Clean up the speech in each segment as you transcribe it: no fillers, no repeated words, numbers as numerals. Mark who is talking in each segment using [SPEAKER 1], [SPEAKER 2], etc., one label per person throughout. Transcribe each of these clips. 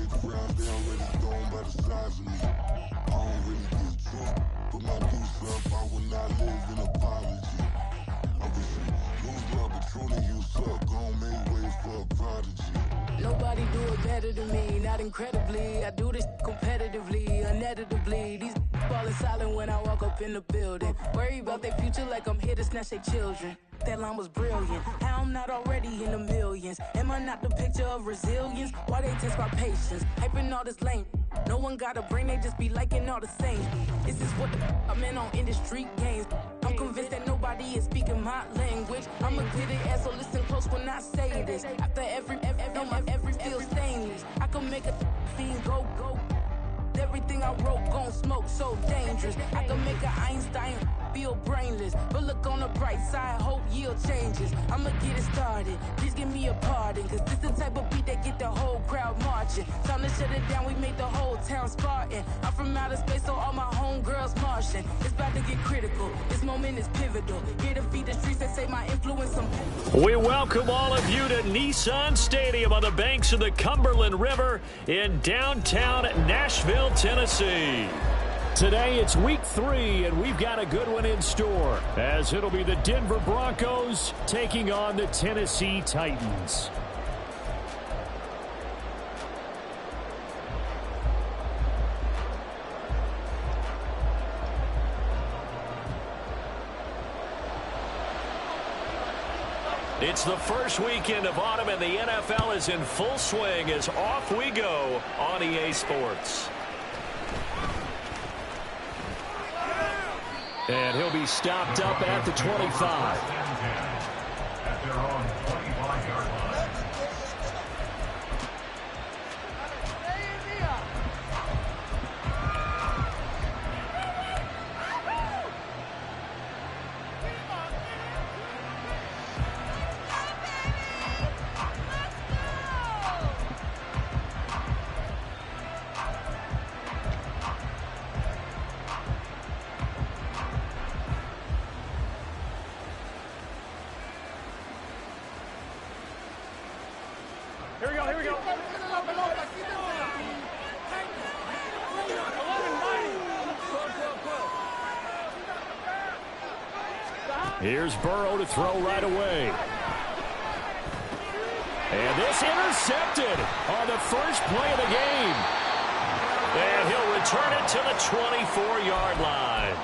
[SPEAKER 1] big crowd, they already gone by the size of me. I don't really get drunk, but my deuce up, I will not live in apology. Obviously, lose my Patron and you suck, gon' make way for a prodigy.
[SPEAKER 2] Nobody do it better than me, not incredibly. I do this competitively, uneditably. These falling silent when I walk up in the building. Worry about their future like I'm here to snatch their children. That line was brilliant. How I'm not already in the millions? Am I not the picture of resilience? Why they test my patience? Hyping all this lame. No one got a brain, they just be liking all the same. This is what the I'm in on industry games. I'm convinced that nobody is speaking my language. I'm a good ass, so listen close when I say this. After every feel stainless. I can make a fiend go. Everything I wrote gon' smoke, so dangerous. I can make an Einstein feel brainless. But look on the bright side, hope yield changes. I'ma get it started, please give me a pardon. Cause this the type of beat that get the whole crowd marching. Time to shut it down, we made the whole town Spartan. I'm from outer space, so all my homegirls Martian. It's about to get critical, this moment is pivotal. Here to feed the streets that say my influence on.
[SPEAKER 3] We welcome all of you to Nissan Stadium on the banks of the Cumberland River in downtown Nashville, Tennessee. Today it's week 3, and we've got a good one in store, as it'll be the Denver Broncos taking on the Tennessee Titans. It's the first weekend of autumn, and the NFL is in full swing as off we go on EA Sports. And he'll be stopped up at the 25.
[SPEAKER 4] At their own 25-yard line.
[SPEAKER 5] Here we go.
[SPEAKER 3] Here's Burrow to throw right away. And this intercepted on the first play of the game. And he'll return it to the 24-yard line.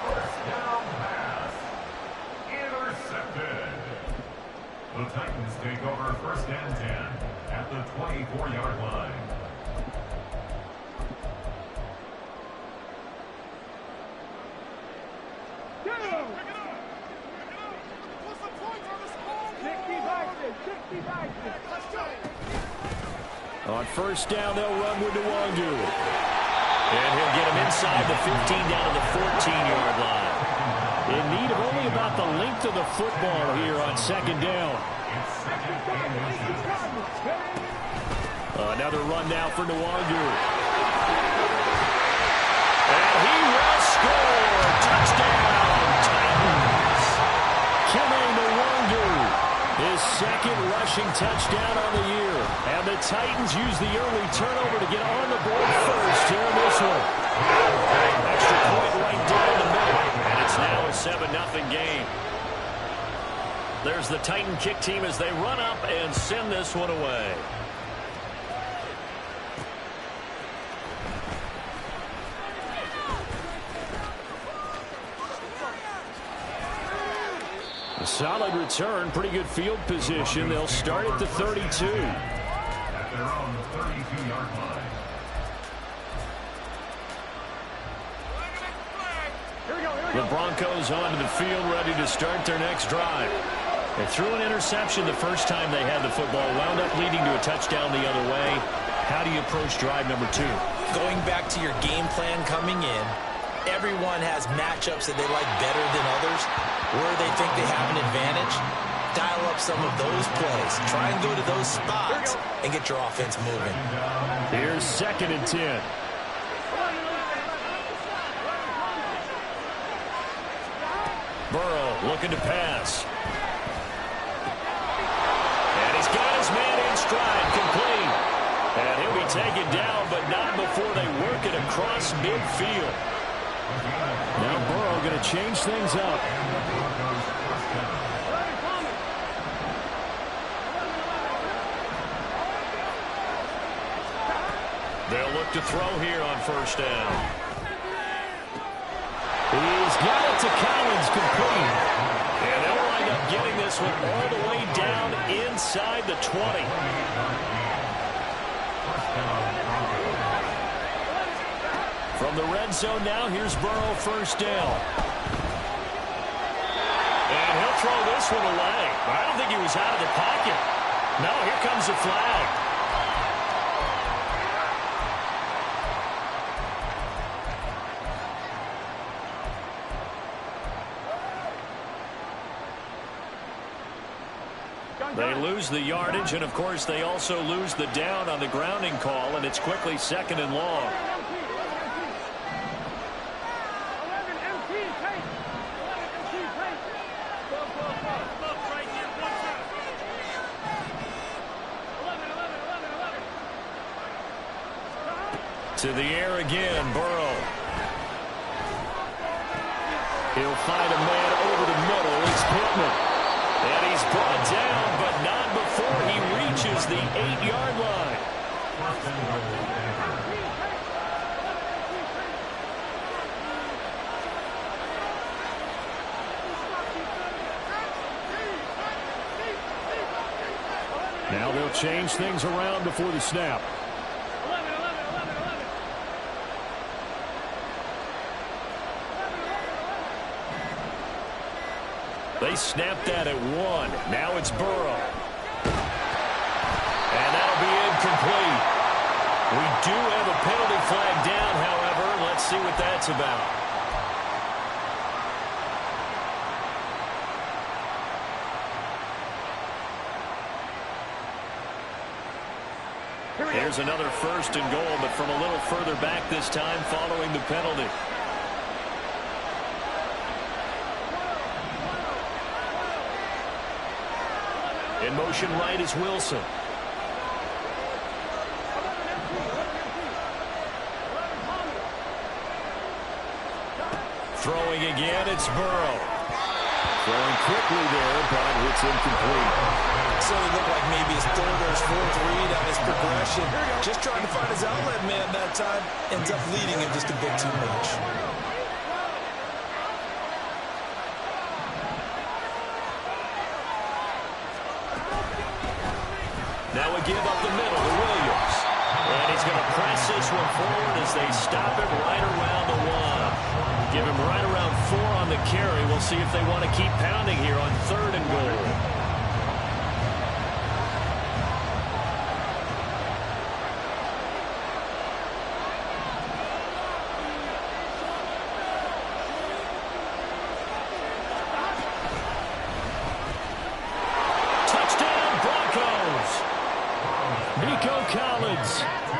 [SPEAKER 4] First down pass. Intercepted. The Titans take over first and 10 at the 24-yard line.
[SPEAKER 3] On first down, they'll run with Nwangu. And he'll get him inside the 15 down to the 14-yard line. In need of only about the length of the football here on second down. Another run now for Nwangu. And he will score. Touchdown, Titans. Kime Nwangu, his second rushing touchdown on the year. And the Titans use the early turnover to get on the board first here in this one. Extra point right down the middle. And it's now a 7-0 game. There's the Titan kick team as they run up and send this one away. A solid return, pretty good field position. They'll start at the 32.
[SPEAKER 4] At their own 32-yard line.
[SPEAKER 3] The Broncos onto the field, ready to start their next drive. They threw an interception the first time they had the football, wound up leading to a touchdown the other way. How do you approach drive number 2?
[SPEAKER 6] Going back to your game plan coming in, everyone has matchups that they like better than others, where they think they have an advantage. Dial up some of those plays. Try and go to those spots and get your offense moving.
[SPEAKER 3] Here's 2nd and 10. Burrow looking to pass. And he's got his man in stride, complete. And he'll be taken down, but not before they work it across midfield. Now Burrow going to change things up. They'll look to throw here on first down. He's got it to Collins, complete. And they'll wind up getting this one all the way down inside the 20. From the red zone now, here's Burrow, first down. And he'll throw this one away. I don't think he was out of the pocket. No, here comes the flag. They lose the yardage, and, of course, they also lose the down on the grounding call, and it's quickly second and long. To the air again, Burrow. He'll find a man over the middle. It's Pittman. And he's brought down, but not before he reaches the 8-yard line. Now they'll change things around before the snap. They snapped that at 1. Now it's Burrow. And that'll be incomplete. We do have a penalty flag down, however. Let's see what that's about. Here's another first and goal, but from a little further back this time following the penalty. In motion right is Wilson. Throwing again, it's Burrow. Throwing quickly there, but it's incomplete.
[SPEAKER 6] So it looked like maybe his third or his fourth read on his progression. Just trying to find his outlet man that time. Ends up leading him just a bit too much.
[SPEAKER 3] Now a give up the middle to Williams. And he's going to press this one forward as they stop him right around the 1. Give him right around 4 on the carry. We'll see if they want to keep pounding here on third and goal.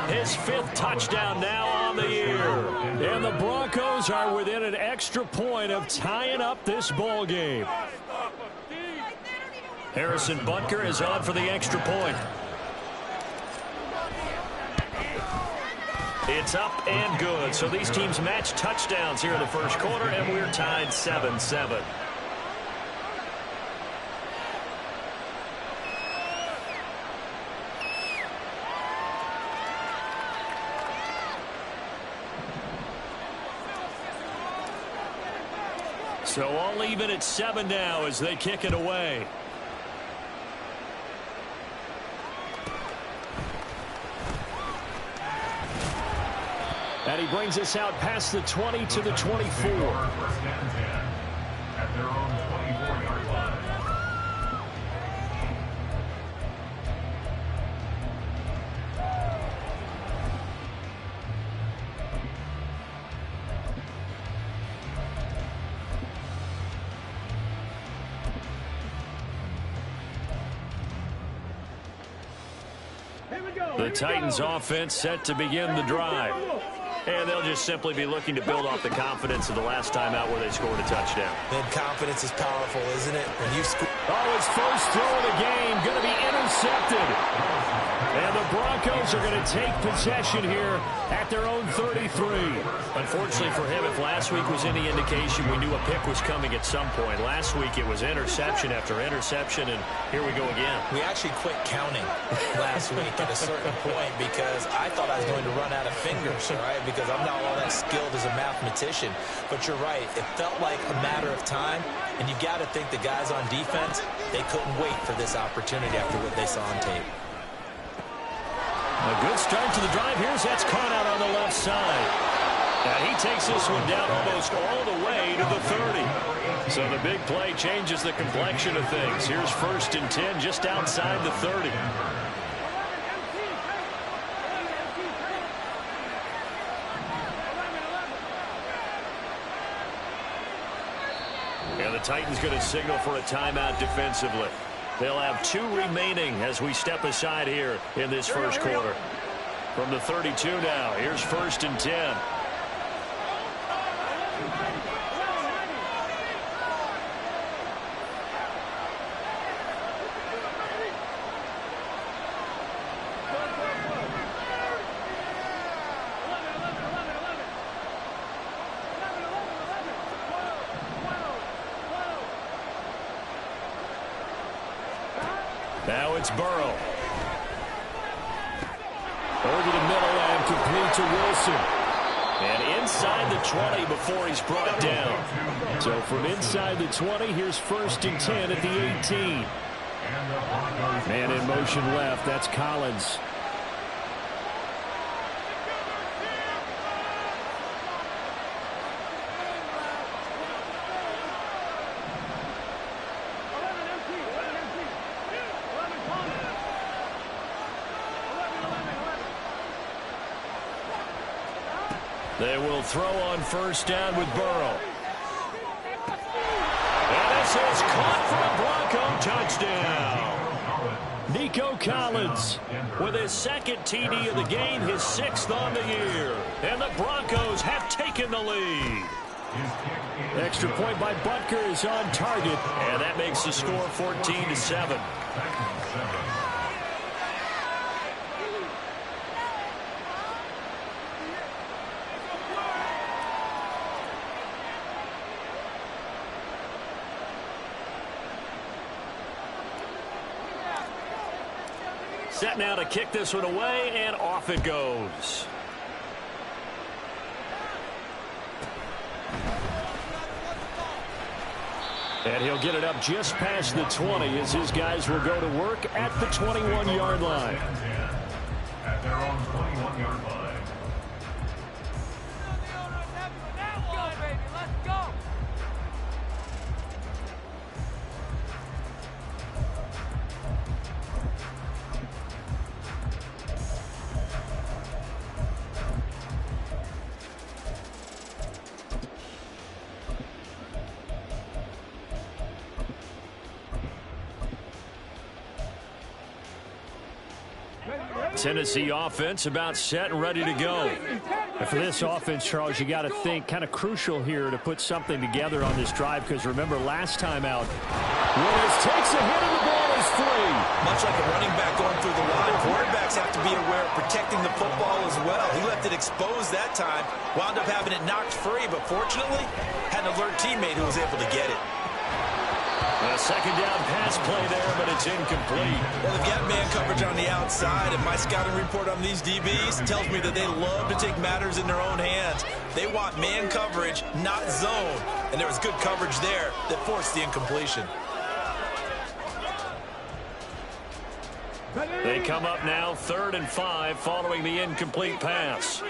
[SPEAKER 3] His 5th touchdown now on the year. And the Broncos are within an extra point of tying up this ball game. Harrison Butker is on for the extra point. It's up and good. So these teams match touchdowns here in the first quarter, and we're tied 7-7. So all even at 7 now as they kick it away. And he brings us out past the 20 to the 24.
[SPEAKER 4] First and 10 at their own 24-yard line.
[SPEAKER 3] The Titans offense set to begin the drive. And they'll just simply be looking to build off the confidence of the last time out where they scored a touchdown.
[SPEAKER 6] And confidence is powerful, isn't it? When you score.
[SPEAKER 3] Oh, his first throw of the game going to be intercepted. And the Broncos are going to take possession here at their own 33. Unfortunately for him, if last week was any indication, we knew a pick was coming at some point. Last week it was interception after interception, and here we go again.
[SPEAKER 6] We actually quit counting last week at a certain point because I thought I was going to run out of fingers, right? Because I'm not all that skilled as a mathematician. But you're right. It felt like a matter of time, and you got to think the guys on defense, they couldn't wait for this opportunity after what they saw on tape.
[SPEAKER 3] A good start to the drive. Here's that's caught out on the left side. And he takes this one down almost all the way to the 30. So the big play changes the complexion of things. Here's 1st and 10 just outside the 30. And the Titans going to signal for a timeout defensively. They'll have 2 remaining as we step aside here in this first quarter. From the 32 now, here's 1st and 10. Now it's Burrow. Over the middle and complete to Wilson. And inside the 20 before he's brought down. So from inside the 20, here's 1st and 10 at the 18. Man in motion left. That's Collins. They will throw on 1st down with Burrow. And this is caught for a Bronco touchdown. Nico Collins with his 2nd TD of the game, his 6th on the year. And the Broncos have taken the lead. Extra point by Butker is on target. And that makes the score 14-7. Set now to kick this one away, and off it goes. And he'll get it up just past the 20 as his guys will go to work at the 21-yard line.
[SPEAKER 4] At their own 21-yard line.
[SPEAKER 3] Tennessee offense about set and ready to go.
[SPEAKER 5] And for this offense, Charles, you got to think kind of crucial here to put something together on this drive, because remember last time out,
[SPEAKER 3] Willis takes a hit and the ball is free.
[SPEAKER 6] Much like a running back going through the line, quarterbacks have to be aware of protecting the football as well. He left it exposed that time, wound up having it knocked free, but fortunately had an alert teammate who was able to get it.
[SPEAKER 3] A 2nd down pass play there, but it's incomplete.
[SPEAKER 6] Well, they've got man coverage on the outside, and my scouting report on these DBs tells me that they love to take matters in their own hands. They want man coverage, not zone, and there was good coverage there that forced the incompletion.
[SPEAKER 3] They come up now 3rd and 5 following the incomplete pass.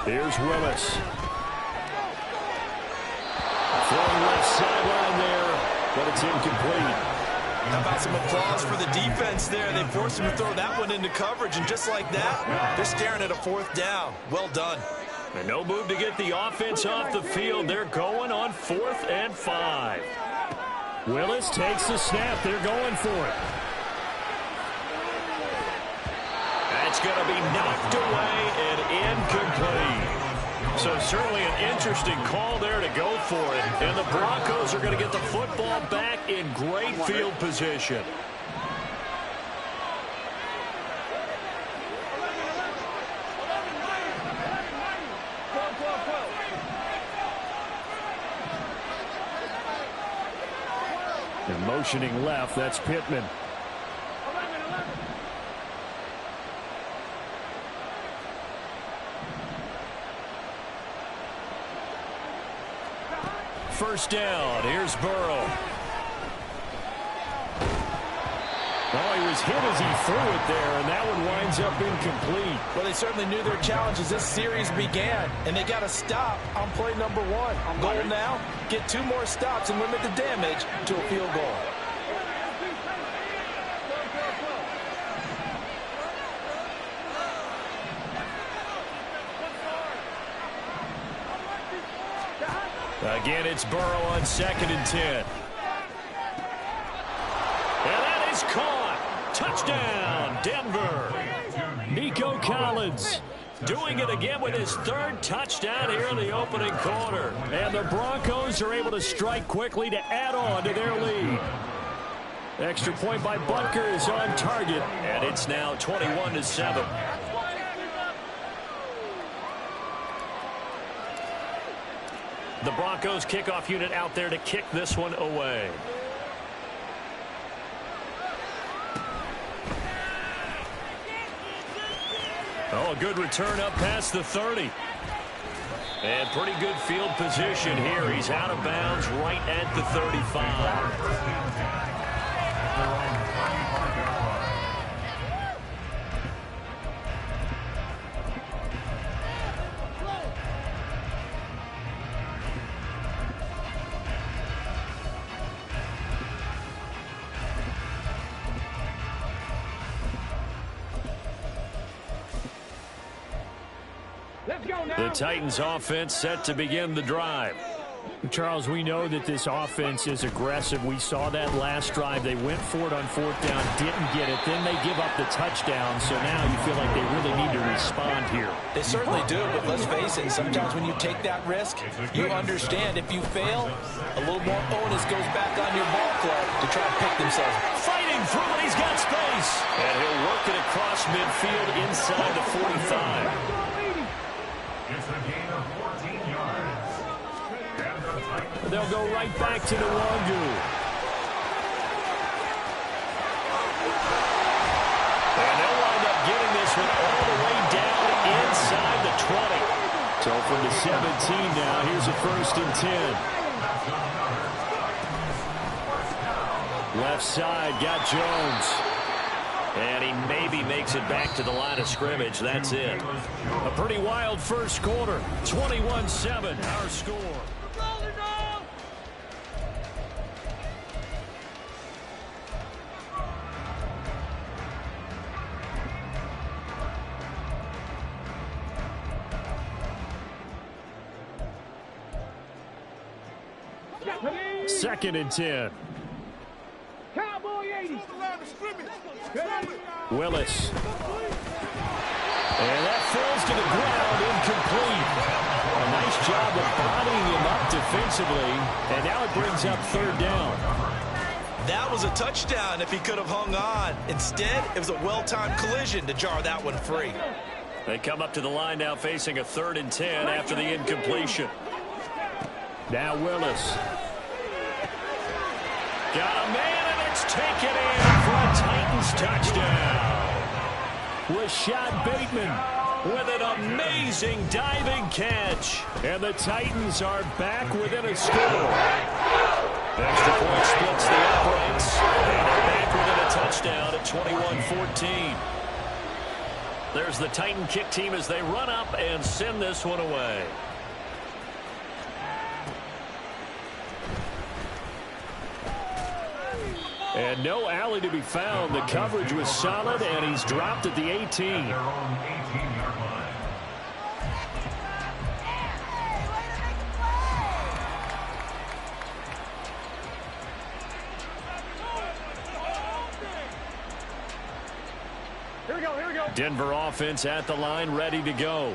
[SPEAKER 3] Here's Willis. Throwing left sideline there, but it's incomplete.
[SPEAKER 6] How about some applause for the defense there? They forced him to throw that one into coverage, and just like that, they're staring at a 4th down. Well done.
[SPEAKER 3] And no move to get the offense off the field. They're going on 4th and 5. Willis takes the snap. They're going for it. That's It's going to be knocked away and incomplete. So certainly an interesting call there to go for it. And the Broncos are going to get the football back in great field position.
[SPEAKER 5] And motioning left, that's Pittman.
[SPEAKER 3] First down, here's Burrow. Oh, he was hit as he threw it there, and that one winds up incomplete.
[SPEAKER 6] Well, they certainly knew their challenge as this series began, and they got to stop on play number 1. Goal now, get 2 more stops and limit the damage to a field goal.
[SPEAKER 3] Again, it's Burrow on 2nd and 10. And that is caught. Touchdown, Denver. Nico Collins doing it again with his 3rd touchdown here in the opening quarter. And the Broncos are able to strike quickly to add on to their lead. Extra point by Butker is on target, and it's now 21-7. The Broncos kickoff unit out there to kick this one away. Oh, a good return up past the 30. And pretty good field position here. He's out of bounds right at the 35. The Titans offense set to begin the drive.
[SPEAKER 5] Charles, we know that this offense is aggressive. We saw that last drive. They went for it on 4th down, didn't get it. Then they give up the touchdown. So now you feel like they really need to respond here.
[SPEAKER 6] They certainly do, but let's face it, sometimes when you take that risk, you understand if you fail, a little more onus goes back on your ball club to try to pick themselves.
[SPEAKER 3] Fighting through it, he's got space. And he'll work it across midfield inside the 45.
[SPEAKER 4] It's a gain of 14 yards. And the Titans.
[SPEAKER 5] They'll go right back to the Wangu.
[SPEAKER 3] And they'll wind up getting this one all the way down inside the 20.
[SPEAKER 5] So from the 17 now, here's a 1st and 10.
[SPEAKER 3] Left side, got Jones. And he maybe makes it back to the line of scrimmage. That's it. A pretty wild first quarter. 21-7, our score.
[SPEAKER 5] Second and 10. Willis.
[SPEAKER 3] And that falls to the ground, incomplete. A nice job of bodying him up defensively. And now it brings up 3rd down.
[SPEAKER 6] That was a touchdown if he could have hung on. Instead, it was a well-timed collision to jar that one free.
[SPEAKER 3] They come up to the line now facing a 3rd and 10 after the incompletion.
[SPEAKER 5] Now Willis.
[SPEAKER 3] Got a man, and it's taken in for a Titans touchdown.
[SPEAKER 5] Rashad Bateman
[SPEAKER 3] with an amazing diving catch.
[SPEAKER 5] And the Titans are back within a score.
[SPEAKER 3] Extra point splits the uprights. And they're back within a touchdown at 21-14. There's the Titan kick team as they run up and send this one away.
[SPEAKER 5] And no alley to be found. The coverage was solid, and he's dropped at the 18.
[SPEAKER 4] Their own 18-yard line.
[SPEAKER 5] Denver offense at the line, ready to go.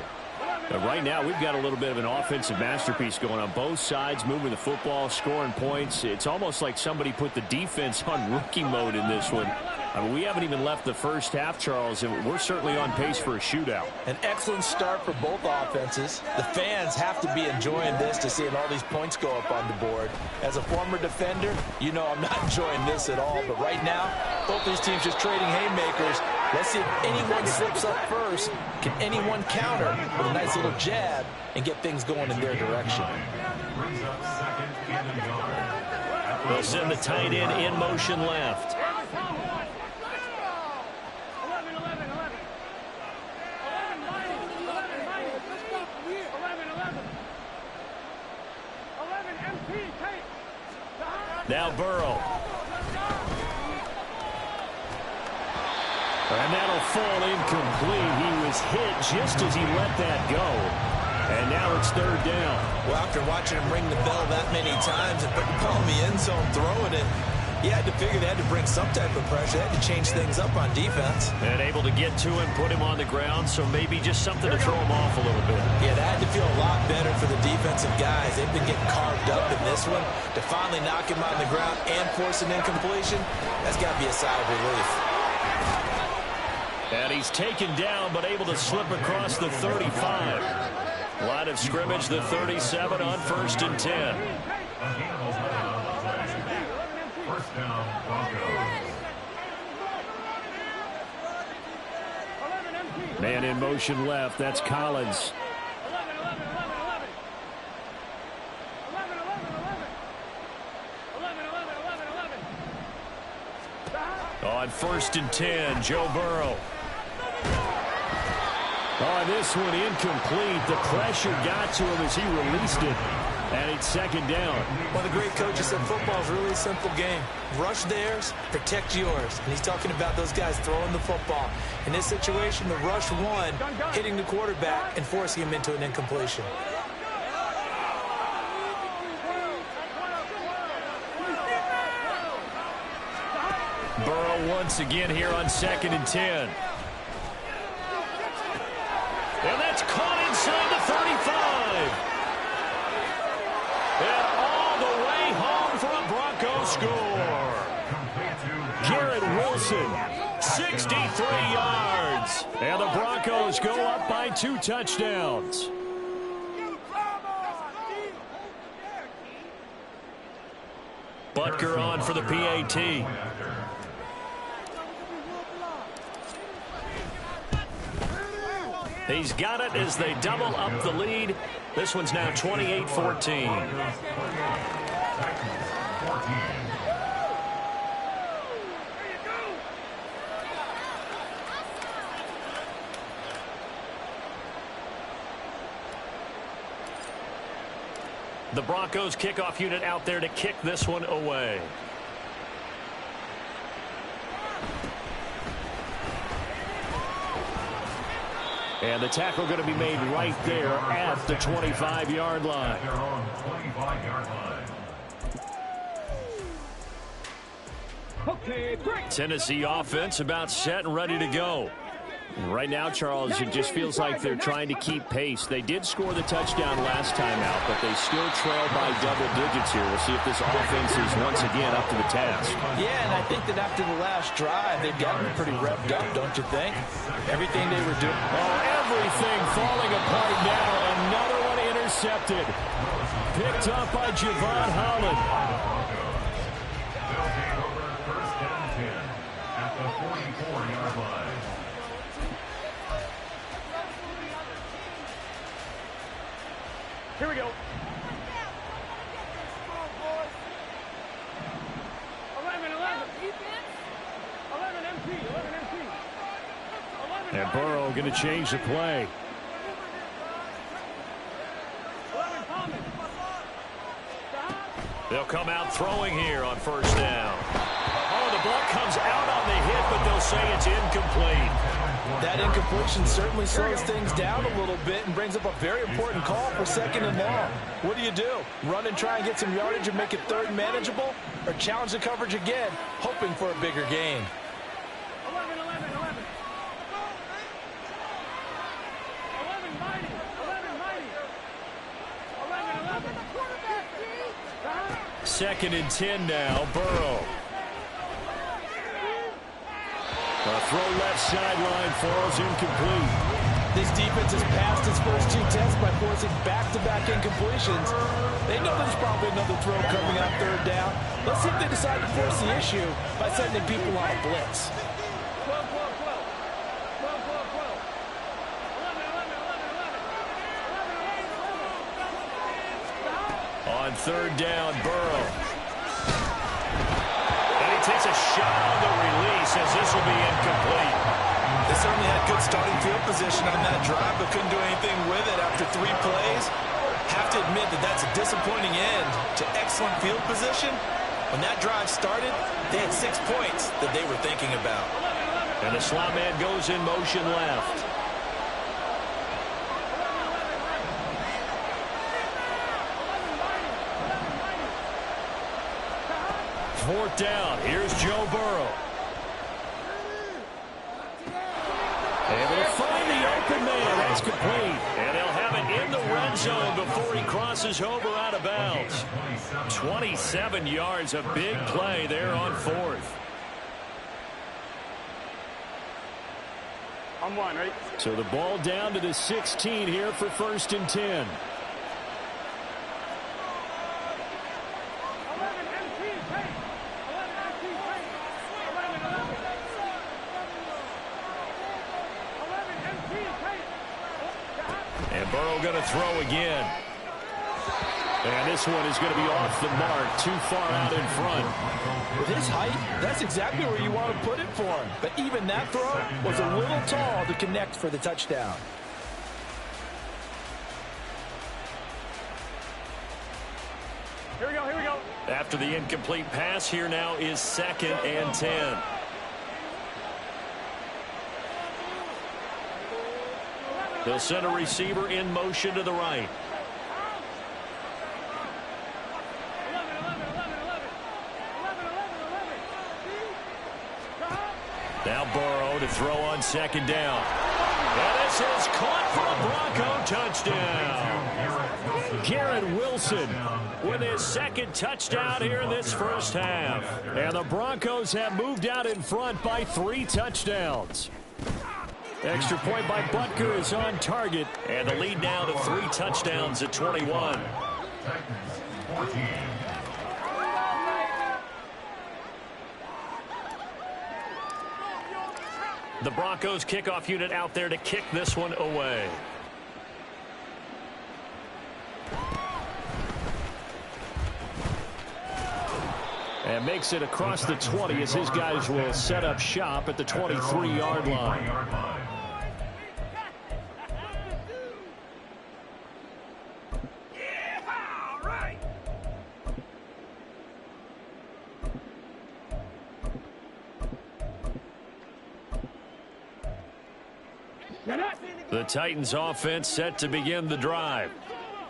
[SPEAKER 5] But right now, we've got a little bit of an offensive masterpiece going on both sides, moving the football, scoring points. It's almost like somebody put the defense on rookie mode in this one. I mean, we haven't even left the first half, Charles, and we're certainly on pace for a shootout.
[SPEAKER 6] An excellent start for both offenses. The fans have to be enjoying this to seeing all these points go up on the board. As a former defender, you know I'm not enjoying this at all. But right now, both these teams just trading haymakers. Let's see if anyone slips up first. Can anyone counter with a nice little jab and get things going in their direction?
[SPEAKER 5] They'll send the tight end in motion left. Now Burrow. And that'll fall incomplete. He was hit just as he let that go. And now it's third down.
[SPEAKER 6] Well, after watching him ring the bell that many times and putting the ball in the end zone, throwing it, you had to figure they had to bring some type of pressure. They had to change things up on defense.
[SPEAKER 5] And able to get to him, put him on the ground, so maybe just something to throw him off a little bit.
[SPEAKER 6] Yeah, that had to feel a lot better for the defensive guys. They've been getting carved up in this one. To finally knock him on the ground and force an incompletion, that's got to be a sigh of relief.
[SPEAKER 5] And he's taken down, but able to slip across the 35. Line of scrimmage, the 37 on 1st and 10.
[SPEAKER 4] First down, Broncos.
[SPEAKER 5] Man in motion left. That's Collins. On 1st and 10, Joe Burrow. Oh, this one incomplete. The pressure got to him as he released it. And it's 2nd down.
[SPEAKER 6] One of the great coaches said football is really a simple game. Rush theirs, protect yours. And he's talking about those guys throwing the football. In this situation, the rush one, hitting the quarterback and forcing him into an incompletion.
[SPEAKER 5] Burrow once again here on 2nd and 10. And that's caught inside the 35. And all the way home for a Broncos score. Garrett Wilson, 63 yards. And the Broncos go up by 2 touchdowns. Butker on for the PAT. He's got it as they double up the lead. This one's now 28-14. The Broncos kickoff unit out there to kick this one away. And the tackle going to be made right there at the 25-yard line. Tennessee offense about set and ready to go. Right now, Charles, it just feels like they're trying to keep pace. They did score the touchdown last time out, but they still trail by double digits here. We'll see if this offense is once again up to the task.
[SPEAKER 6] Yeah, and I think that after the last drive, they've gotten pretty revved up, don't you think? Everything they were doing.
[SPEAKER 5] Oh, everything falling apart now. Another one intercepted. Picked up by Javon Holland.
[SPEAKER 4] They'll take over 1st and 10 at the 44-yard line.
[SPEAKER 5] Here we go. 11 and Burrow going to change the play. They'll come out throwing here on 1st down. Oh, the ball comes out on the hit, but they'll say it's incomplete.
[SPEAKER 6] That incompletion certainly slows things down a little bit and brings up a very important call for 2nd and long. What do? Run and try and get some yardage and make it 3rd manageable? Or challenge the coverage again, hoping for a bigger gain?
[SPEAKER 5] 2nd and 10 now. Burrow. A throw left sideline falls incomplete.
[SPEAKER 6] This defense has passed its first 2 tests by forcing back-to-back incompletions. They know there's probably another throw coming on 3rd down. Let's see if they decide to force the issue by sending people on a blitz.
[SPEAKER 5] On 3rd down, Burrow. And he takes a shot on the release as this will be incomplete.
[SPEAKER 6] They certainly had good starting field position on that drive, but couldn't do anything with it after 3 plays. Have to admit that that's a disappointing end to excellent field position. When that drive started, they had 6 points that they were thinking about.
[SPEAKER 5] And the slot man goes in motion left. Fourth down. Here's Joe Burrow. Able to find the open man. That's complete. And they'll have it in the red zone before he crosses over out of bounds. 27 yards. A big play there on 4th.
[SPEAKER 7] I'm one, right?
[SPEAKER 5] So the ball down to the 16 here for 1st and 10. And Burrow going to throw again. And this one is going to be off the mark, too far out in front.
[SPEAKER 6] With his height, that's exactly where you want to put it for him. But even that throw was a little tall to connect for the touchdown.
[SPEAKER 7] Here we go, here we go.
[SPEAKER 5] After the incomplete pass, here now is 2nd and 10. They'll send a receiver in motion to the right. Now Burrow to throw on 2nd down. And this is caught for a Bronco touchdown. Garrett Wilson with his 2nd touchdown here in this first half. And the Broncos have moved out in front by 3 touchdowns. Extra point by Butker is on target. And the lead now to 3 touchdowns at 21. The Broncos kickoff unit out there to kick this one away. And makes it across the 20 as his guys will set up shop at the 23-yard line. The Titans offense set to begin the drive.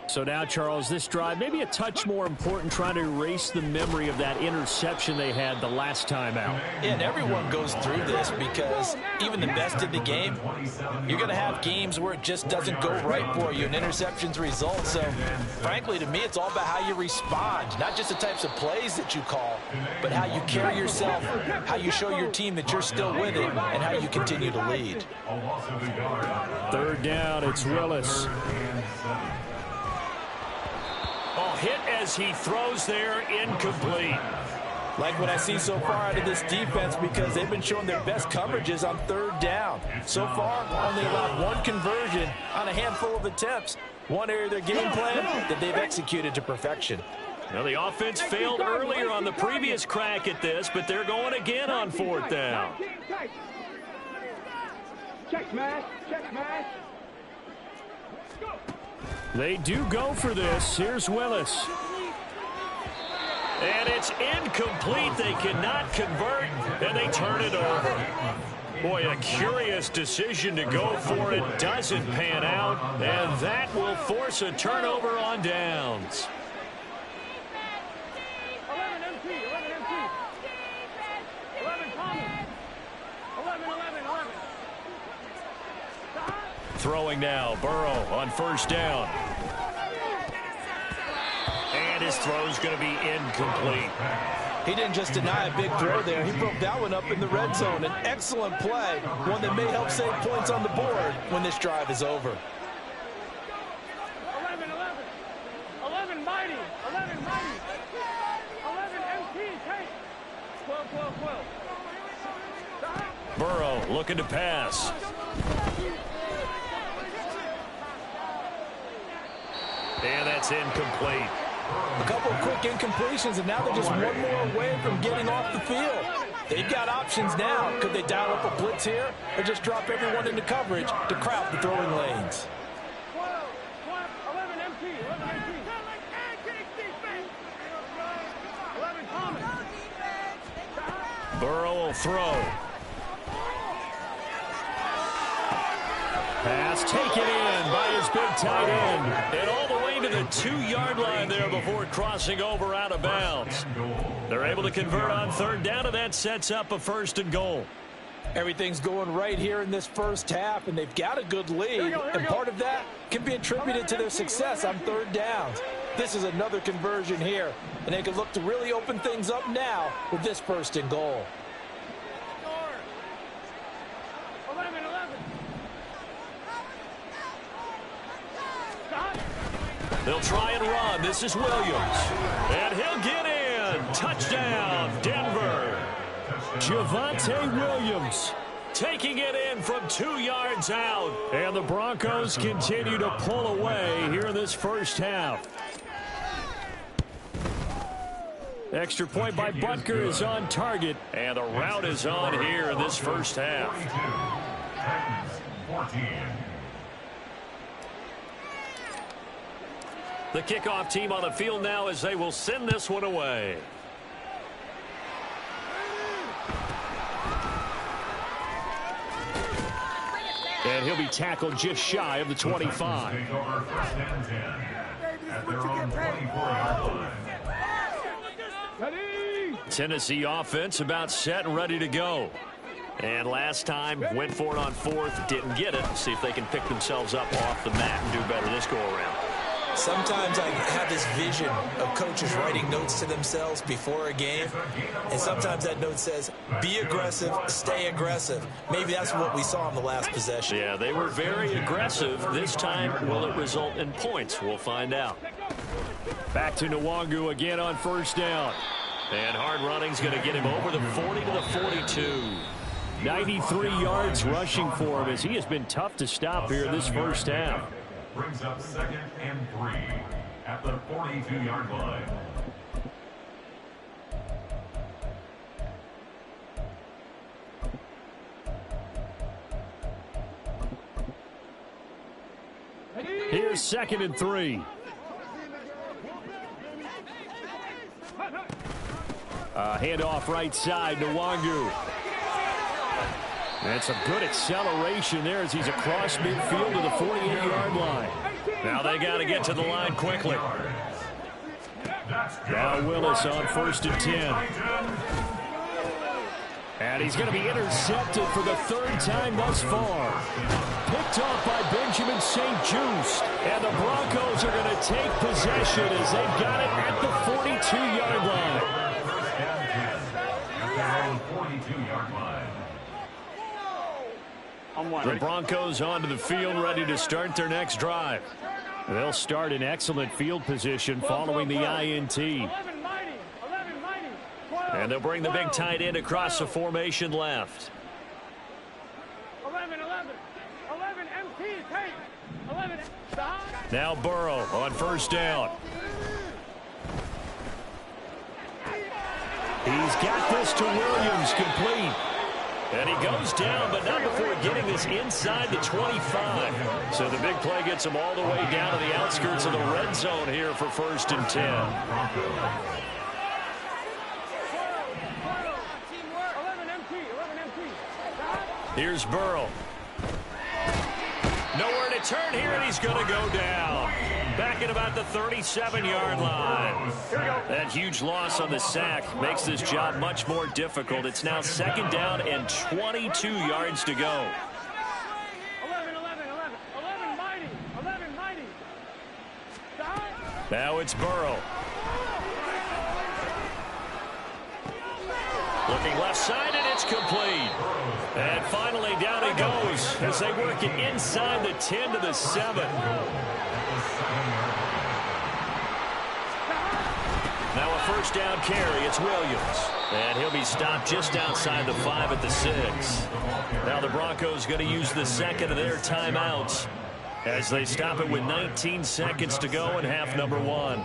[SPEAKER 5] So now, Charles, this drive maybe a touch more important, trying to erase the memory of that interception they had the last time out.
[SPEAKER 6] Yeah, and everyone goes through this because even the best in the game, you're going to have games where it just doesn't go right for you and interceptions result. So, frankly, to me, it's all about how you respond, not just the types of plays that you call, but how you carry yourself, how you show your team that you're still with it, and how you continue to lead.
[SPEAKER 5] 3rd down, it's Willis. Oh, hit as he throws there, incomplete.
[SPEAKER 6] Like what I see so far out of this defense because they've been showing their best coverages on 3rd down. So far, only allowed 1 conversion on a handful of attempts. One area of their game plan that they've executed to perfection.
[SPEAKER 5] Now, the offense failed earlier on the previous crack at this, but they're going again on 4th down.
[SPEAKER 7] Check smash, check smash.
[SPEAKER 5] They do go for this. Here's Willis. And it's incomplete. They cannot convert, and they turn it over. Boy, a curious decision to go for it. Doesn't pan out, and that will force a turnover on downs.
[SPEAKER 7] 11 MT, 11 MT. 11 Thomas. 11. Stop.
[SPEAKER 5] Throwing now, Burrow on 1st down. And his throw is going to be incomplete.
[SPEAKER 6] He didn't just deny a big throw there. He broke that one up in the red zone. An excellent play, one that may help save points on the board when this drive is over.
[SPEAKER 7] 11, 11 mighty, 11 mighty, 11 MT, take, 12, 12, 12.
[SPEAKER 5] Burrow looking to pass. And that's incomplete.
[SPEAKER 6] A couple of quick incompletions, and now they're just one more away from getting off the field. They've got options now. Could they dial up a blitz here or just drop everyone into coverage to crowd the throwing lanes?
[SPEAKER 7] 11 MT, 11 MT. 11 Thomas.
[SPEAKER 5] Burrow will throw. Pass taken in by his big tight end. And all the way to the 2-yard line there before crossing over out of bounds. They're able to convert on third down, and that sets up a 1st and goal.
[SPEAKER 6] Everything's going right here in this first half, and they've got a good lead. And part of that can be attributed to their success on third downs. This is another conversion here, and they can look to really open things up now with this 1st and goal.
[SPEAKER 7] 11, 11.
[SPEAKER 5] They'll try and run. This is Williams. And he'll get in. Touchdown, Denver. Javonte Williams taking it in from 2 yards out. And the Broncos continue to pull away here in this first half. Extra point by Butker is on target. And the route is on here in this first half.
[SPEAKER 4] 14.
[SPEAKER 5] The kickoff team on the field now as they will send this one away. And he'll be tackled just shy of the 25. Tennessee offense about set and ready to go. And last time went for it on 4th, didn't get it. See if they can pick themselves up off the mat and do better this go around.
[SPEAKER 6] Sometimes I have this vision of coaches writing notes to themselves before a game, and sometimes that note says, be aggressive, stay aggressive. Maybe that's what we saw in the last possession.
[SPEAKER 5] Yeah, they were very aggressive. This time, will it result in points? We'll find out. Back to Nwangu again on 1st down. And hard running's going to get him over the 40 to the 42. 93 yards rushing for him as he has been tough to stop here in this first half.
[SPEAKER 4] Brings up 2nd and 3 at the 42-yard line.
[SPEAKER 5] Here's 2nd and 3. Handoff right side to Nwangu. That's a good acceleration there as he's across midfield to the 48-yard line. Now they got to get to the line quickly. Now Willis on 1st and 10. And he's going to be intercepted for the 3rd time thus far. Picked off by Benjamin St-Juste. And the Broncos are going to take possession as they've got it at the 42-yard line. The Broncos onto the field ready to start their next drive. They'll start in excellent field position following the INT. And they'll bring the big tight end across the formation left.
[SPEAKER 7] 11 MT, take. 11.
[SPEAKER 5] Now Burrow on 1st down. He's got this to Williams, complete. And he goes down, but not before getting this inside the 25. So the big play gets him all the way down to the outskirts of the red zone here for 1st and 10.
[SPEAKER 7] 11 MT.
[SPEAKER 5] Here's Burrow. Nowhere to turn here, and he's going to go down. Back at about the 37-yard line. That huge loss on the sack makes this job much more difficult. It's now 2nd down and 22 yards to go.
[SPEAKER 7] 11 mighty.
[SPEAKER 5] Now it's Burrow. outside, and it's complete. And finally, down he goes as they work it inside the 10 to the 7. Now a first down carry. It's Williams. And he'll be stopped just outside the 5 at the 6. Now the Broncos going to use the second of their timeouts as they stop it with 19 seconds to go in half number 1.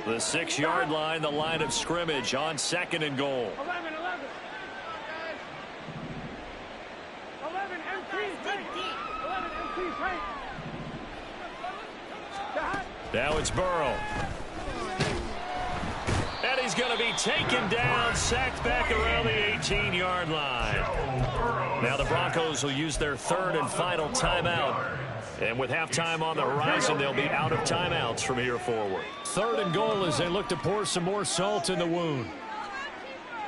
[SPEAKER 5] The 6-yard line, the line of scrimmage on 2nd and goal.
[SPEAKER 7] 11, 11. 11 MT, 11 MT,
[SPEAKER 5] Now it's Burrow. And he's going to be taken down, sacked back around the 18-yard line. Now the Broncos will use their 3rd and final timeout. And with halftime on the horizon, they'll be out of timeouts from here forward.
[SPEAKER 3] 3rd and goal as they look to pour some more salt in the wound.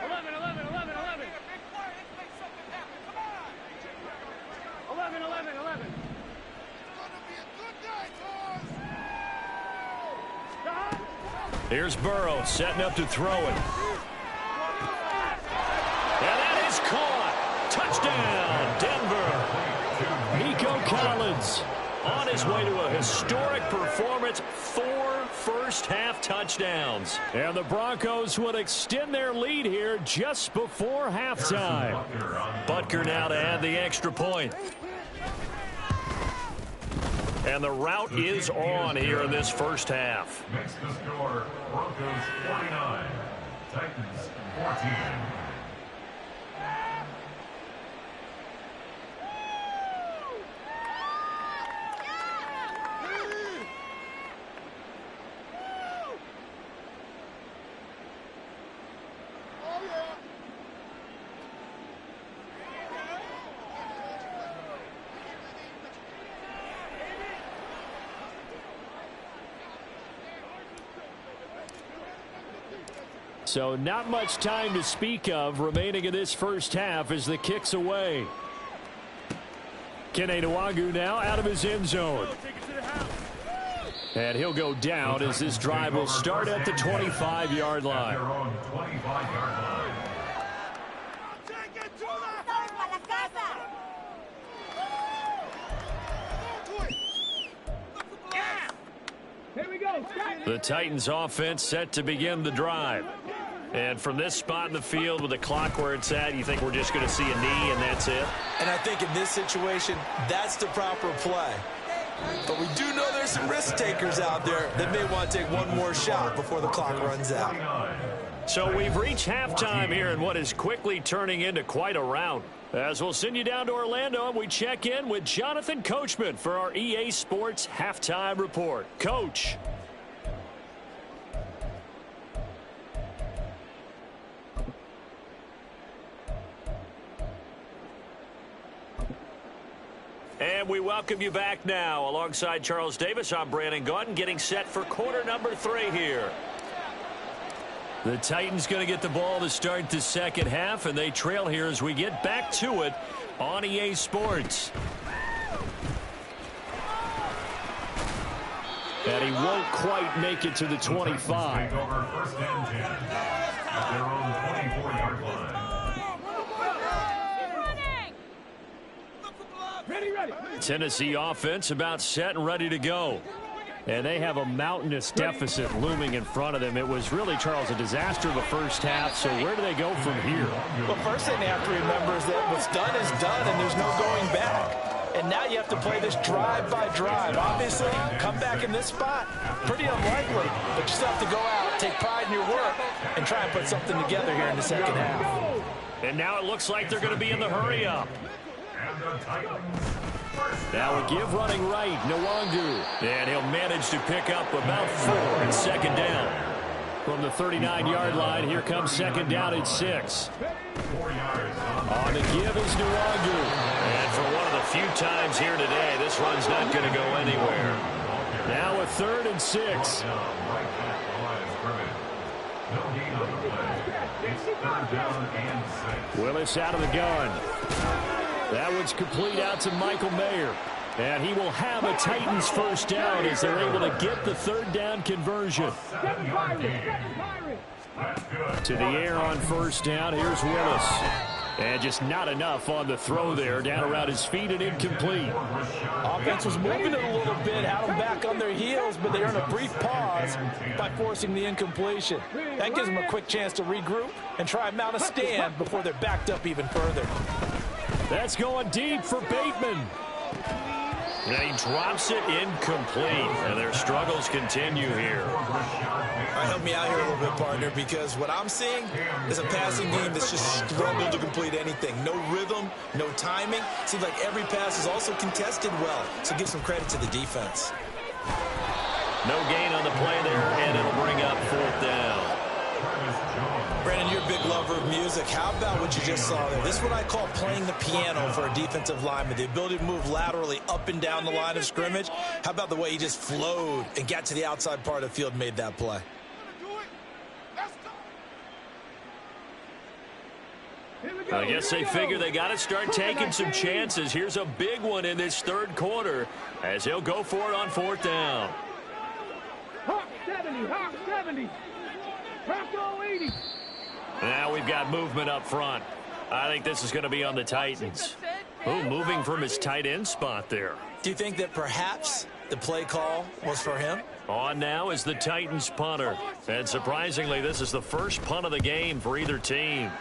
[SPEAKER 7] 11, 11, 11, 11. 11, 11, 11.
[SPEAKER 5] Here's Burrow setting up to throw it. And that is caught. Touchdown, Denver. Nico Collins on his way to a historic performance. 4 first-half touchdowns.
[SPEAKER 3] And the Broncos would extend their lead here just before halftime.
[SPEAKER 5] Butker now to add the extra point. And the route is on here in this first half.
[SPEAKER 4] Makes the score Broncos 49, Titans 14.
[SPEAKER 3] So not much time to speak of remaining in this first half as the kick's away. J0e now out of his end zone. And he'll go down as this drive will start at the 25-yard line.
[SPEAKER 7] Here we go.
[SPEAKER 5] The Titans offense set to begin the drive. And from this spot in the field with the clock where it's at, you think we're just going to see a knee and that's it?
[SPEAKER 6] And I think in this situation, that's the proper play. But we do know there's some risk takers out there that may want to take one more shot before the clock runs out.
[SPEAKER 5] So we've reached halftime here in what is quickly turning into quite a round. As we'll send you down to Orlando, and we check in with Jonathan Coachman for our EA Sports Halftime Report. Coach. And we welcome you back now. Alongside Charles Davis, I'm Brandon Gaudin, getting set for quarter number 3 here. The Titans going to get the ball to start the second half, and they trail here as we get back to it on EA Sports.
[SPEAKER 3] And he won't quite make it to the 25.
[SPEAKER 4] Take over 1st and 10 at their own 24-yard line.
[SPEAKER 5] Tennessee offense about set and ready to go.
[SPEAKER 3] And they have a mountainous deficit looming in front of them. It was really, Charles, a disaster of a first half. So where do they go from here?
[SPEAKER 6] Well, first thing they have to remember is that what's done is done, and there's no going back. And now you have to play this drive by drive. Obviously, come back in this spot, pretty unlikely. But you still have to go out, take pride in your work, and try and put something together here in the second half.
[SPEAKER 5] And now it looks like they're going to be in the hurry up.
[SPEAKER 3] Now a give running right, Nwangu.
[SPEAKER 5] And he'll manage to pick up about 4 in second down.
[SPEAKER 3] From the 39-yard line, here comes second down at 6. On the give is Nwangu.
[SPEAKER 5] And for one of the few times here today, this run's not going to go anywhere.
[SPEAKER 3] Now a 3rd and 6. Willis out of the gun. That one's complete out to Michael Mayer. And he will have a Titans first down as they're able to get the 3rd down conversion.
[SPEAKER 5] To the air on first down. Here's Willis. And just not enough on the throw there. Down around his feet and incomplete.
[SPEAKER 6] Offense was moving it a little bit, had them back on their heels, but they earned a brief pause by forcing the incompletion. That gives them a quick chance to regroup and try and mount a stand before they're backed up even further.
[SPEAKER 5] That's going deep for Bateman.
[SPEAKER 3] And he drops it incomplete. And their struggles continue here.
[SPEAKER 6] All right, help me out here a little bit, partner, because what I'm seeing is a passing game that's just struggled to complete anything. No rhythm, no timing. Seems like every pass is also contested well, so give some credit to the defense.
[SPEAKER 3] No gain on the play there, and it'll bring up fourth down.
[SPEAKER 6] Brandon, you're a big lover of music. How about what you just saw there? This is what I call playing the piano for a defensive lineman. The ability to move laterally up and down the line of scrimmage. How about the way he just flowed and got to the outside part of the field and made that play?
[SPEAKER 3] I guess they figure they got to start taking some chances. Here's a big one in this third quarter as he'll go for it on fourth down.
[SPEAKER 7] Hawk 70, Hawk 70. Hawk 80.
[SPEAKER 3] Now we've got movement up front. I think this is going to be on the Titans. Ooh, moving from his tight end spot there.
[SPEAKER 6] Do you think that perhaps the play call was for him?
[SPEAKER 3] On now is the Titans punter. And surprisingly, this is the first punt of the game for either team.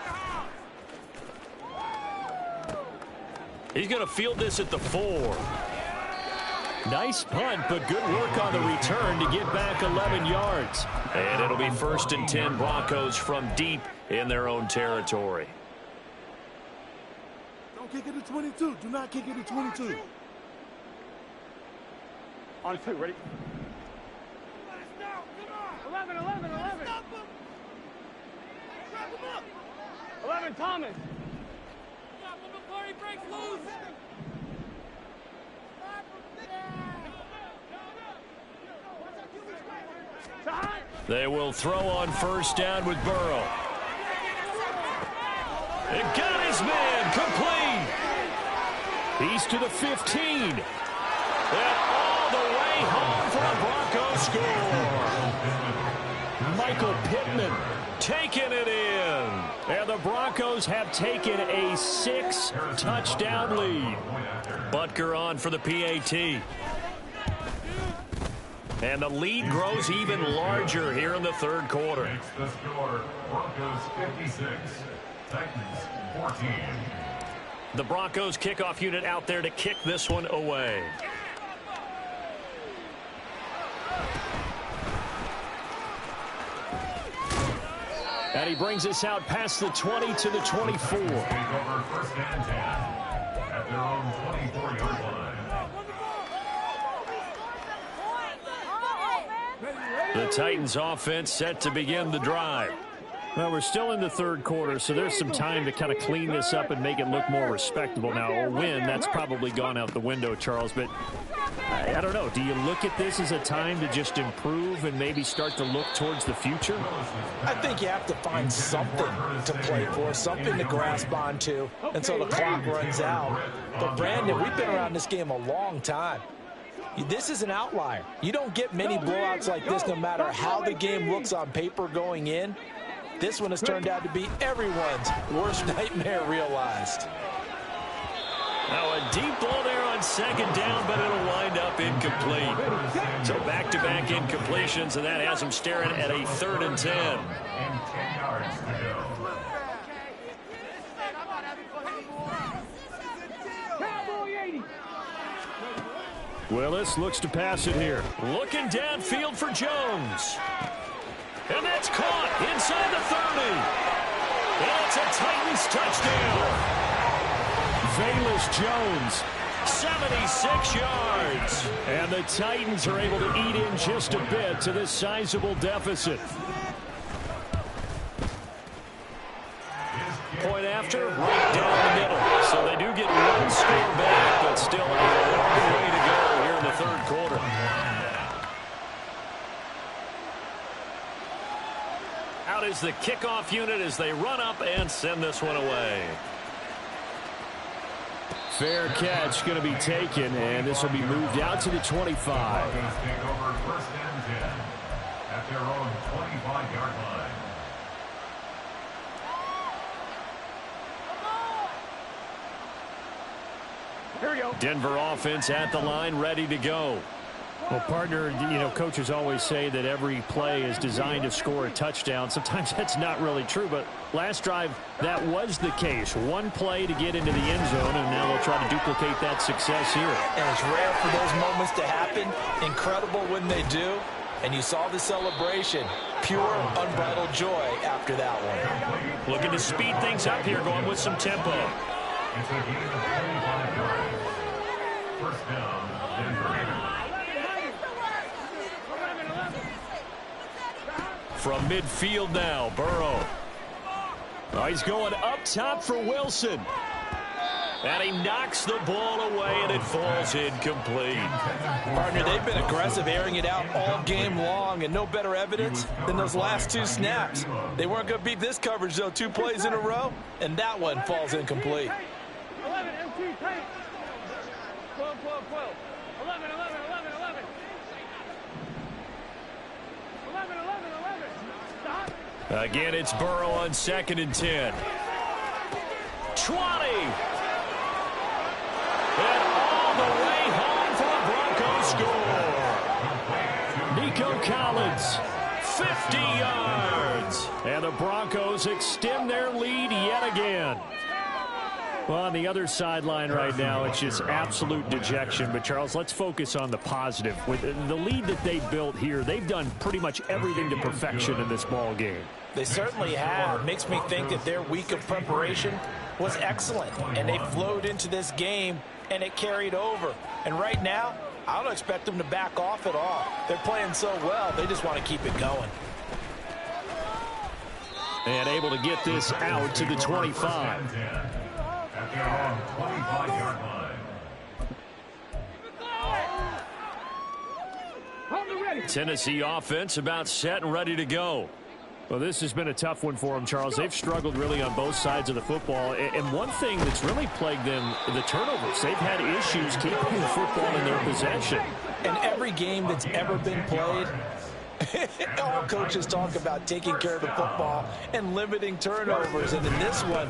[SPEAKER 3] He's going to field this at the 4.
[SPEAKER 5] Nice punt, but good work on the return to get back 11 yards.
[SPEAKER 3] And it'll be 1st and 10 Broncos from deep in their own territory.
[SPEAKER 8] Don't kick it to 22. Do not kick it to 22.
[SPEAKER 7] On 2, ready? 11, 11, 11. 11, Thomas. Before he breaks loose.
[SPEAKER 3] They will throw on first down with Burrow. It got his man complete.
[SPEAKER 5] He's to the 15.
[SPEAKER 3] And all the way home for a Bronco score.
[SPEAKER 5] Michael Pittman taking it in. And the Broncos have taken a 6-touchdown lead.
[SPEAKER 3] Butker on for the PAT. And the lead grows even larger here in the third quarter.
[SPEAKER 4] The score, Broncos 56, Titans 14.
[SPEAKER 3] The Broncos kickoff unit out there to kick this one away.
[SPEAKER 5] And he brings us out past the 20 to the 24.
[SPEAKER 4] Take over 1st and 10 at their own 24-yard line.
[SPEAKER 3] The Titans offense set to begin the drive.
[SPEAKER 5] Well, we're still in the third quarter, so there's some time to kind of clean this up and make it look more respectable. Now, a win, that's probably gone out the window, Charles, but I don't know. Do you look at this as a time to just improve and maybe start to look towards the future?
[SPEAKER 6] I think you have to find something to play for, something to grasp onto until the clock runs out. But, Brandon, we've been around this game a long time. This is an outlier. You don't get many blowouts like this no matter how the game looks on paper going in. This one has turned out to be everyone's worst nightmare realized.
[SPEAKER 3] Now a deep ball there on second down, but it'll wind up incomplete. So back-to-back incompletions, and that has him staring at a 3rd and 10.
[SPEAKER 4] And 10 yards to go.
[SPEAKER 5] Willis looks to pass it here.
[SPEAKER 3] Looking downfield for Jones. And that's caught inside the 30. And it's a Titans touchdown.
[SPEAKER 5] Velus Jones.
[SPEAKER 3] 76 yards.
[SPEAKER 5] And the Titans are able to eat in just a bit to this sizable deficit.
[SPEAKER 3] Point after, right down the middle. So they do get one score back, but still a long way to go here in the third quarter. Out is the kickoff unit as they run up and send this one away.
[SPEAKER 5] Fair catch going to be taken, and this will be moved out to the 25.
[SPEAKER 4] Broncos take over 1st and 10 at their own 25-yard line.
[SPEAKER 7] Here we go.
[SPEAKER 5] Denver offense at the line, ready to go. Well, partner, you know, coaches always say that every play is designed to score a touchdown. Sometimes that's not really true, but last drive, that was the case. One play to get into the end zone, and now they'll try to duplicate that success here.
[SPEAKER 6] And it's rare for those moments to happen. Incredible when they do. And you saw the celebration. Pure, unbridled joy after that one.
[SPEAKER 5] Looking to speed things up here, going with some tempo.
[SPEAKER 4] It's a gain of 25 yards. First down, Denver.
[SPEAKER 5] From midfield now, Burrow. Oh, he's going up top for Wilson. And he knocks the ball away, and it falls incomplete.
[SPEAKER 6] Partner, they've been aggressive, airing it out all game long, and no better evidence than those last two snaps. They weren't going to beat this coverage, though, 2 plays in a row, and that one falls incomplete.
[SPEAKER 7] 11, MT, take. 12, 12, 12. 11, 11, 11, 11. 11, 11, 11. Stop.
[SPEAKER 5] Again, it's Burrow on 2nd and 10. 20. And all the way home for a Broncos score. Nico Collins, 50 yards. And the Broncos extend their lead yet again. Well, on the other sideline right now, it's just absolute dejection. But, Charles, let's focus on the positive. With the lead that they built here, they've done pretty much everything to perfection in this ball game.
[SPEAKER 6] They certainly have. Makes me think that their week of preparation was excellent. And they flowed into this game, and it carried over. And right now, I don't expect them to back off at all. They're playing so well, they just want to keep it going.
[SPEAKER 5] And able to get this out to the 25.
[SPEAKER 4] At their own 25-yard line.
[SPEAKER 5] Tennessee offense about set and ready to go. Well, this has been a tough one for them, Charles. They've struggled really on both sides of the football. And one thing that's really plagued them, the turnovers. They've had issues keeping the football in their possession.
[SPEAKER 6] And every game that's ever been played, all coaches talk about taking care of the football and limiting turnovers. And in this one,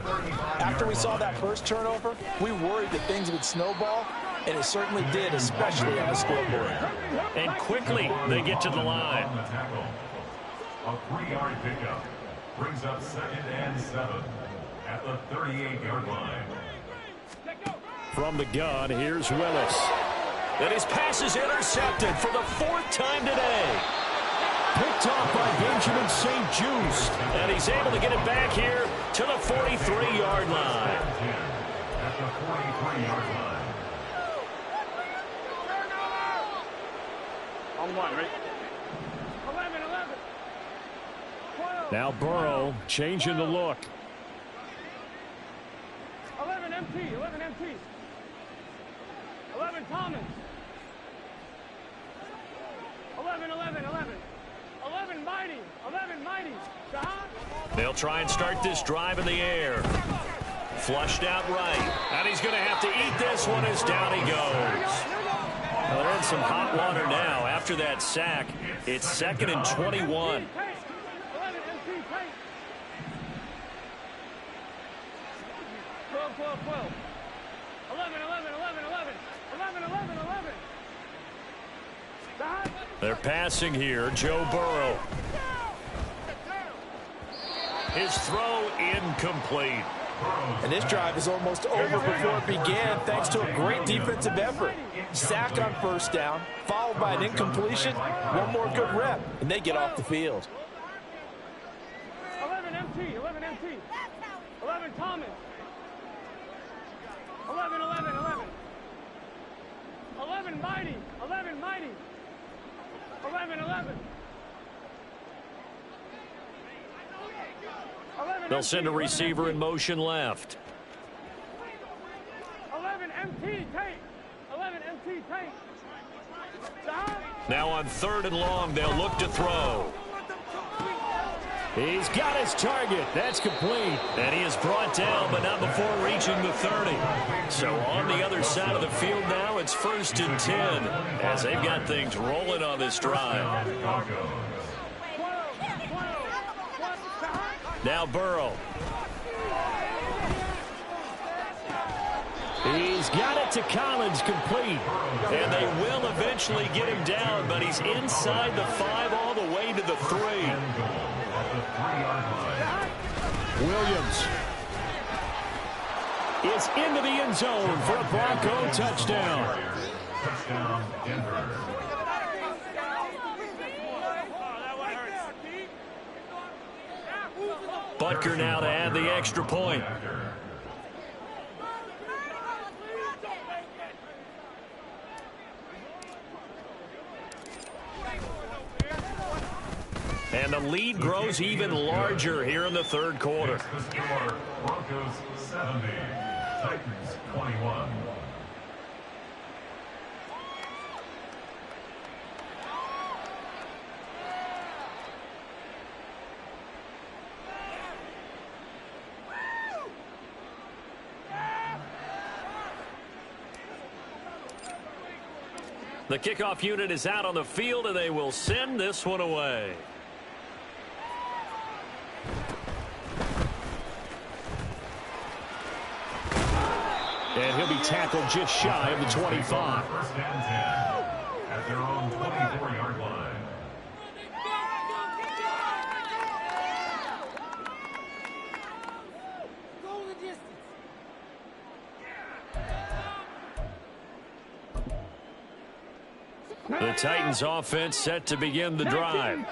[SPEAKER 6] after we saw that first turnover, we worried that things would snowball, and it certainly did, especially on the scoreboard.
[SPEAKER 5] And quickly, they get to the line.
[SPEAKER 4] On the tackle. A 3-yard pickup brings up 2nd and 7 at the 38-yard line.
[SPEAKER 5] From the gun, here's Willis. And his pass is intercepted for the 4th time today. Picked off by Benjamin St-Juste. And he's able to get it back here to the 43-yard line.
[SPEAKER 4] At the 43-yard line.
[SPEAKER 7] On 1, ready? 11, 11. 12.
[SPEAKER 5] Now Burrow changing the look.
[SPEAKER 7] 11 MT, 11 MT. 11 Thomas. 11, 11, 11. 11 Mighty, 11 Mighty.
[SPEAKER 5] They'll try and start this drive in the air. Flushed out right. And he's going to have to eat this one as down he goes. Well, they're in some hot water now. After that sack, it's 2nd and 21.
[SPEAKER 7] 12, 12, 12. 11, 11, 11, 11. 11, 11, 11.
[SPEAKER 5] They're passing here. Joe Burrow. His throw incomplete.
[SPEAKER 6] And this drive is almost over before it began, thanks to a great defensive effort. Sack on first down, followed by an incompletion. One more good rep, and they get off the field.
[SPEAKER 7] 11 MT, 11 MT. 11 Thomas. 11, 11, 11. 11 Mighty, 11 Mighty. 11, 11.
[SPEAKER 5] They'll send a receiver in motion left.
[SPEAKER 7] 11 MT, take. 11 MT, take.
[SPEAKER 5] Now on 3rd and long, they'll look to throw. He's got his target. That's complete. And he is brought down, but not before reaching the 30. So on the other side of the field now, it's 1st and 10 as they've got things rolling on this drive. Now Burrow. He's got it to Collins, complete. And they will eventually get him down, but he's inside the 5 all the way to the 3. Williams is into the end zone for a Bronco touchdown.
[SPEAKER 4] Touchdown, Denver.
[SPEAKER 5] Butker now to add the extra point. And the lead grows even larger here in the third quarter.
[SPEAKER 4] The score, Broncos 70, Titans 21.
[SPEAKER 5] The kickoff unit is out on the field, and they will send this one away. And he'll be tackled just shy of the 25.
[SPEAKER 4] First and 10 at their own 24-yard line.
[SPEAKER 5] The Titans offense set to begin the drive.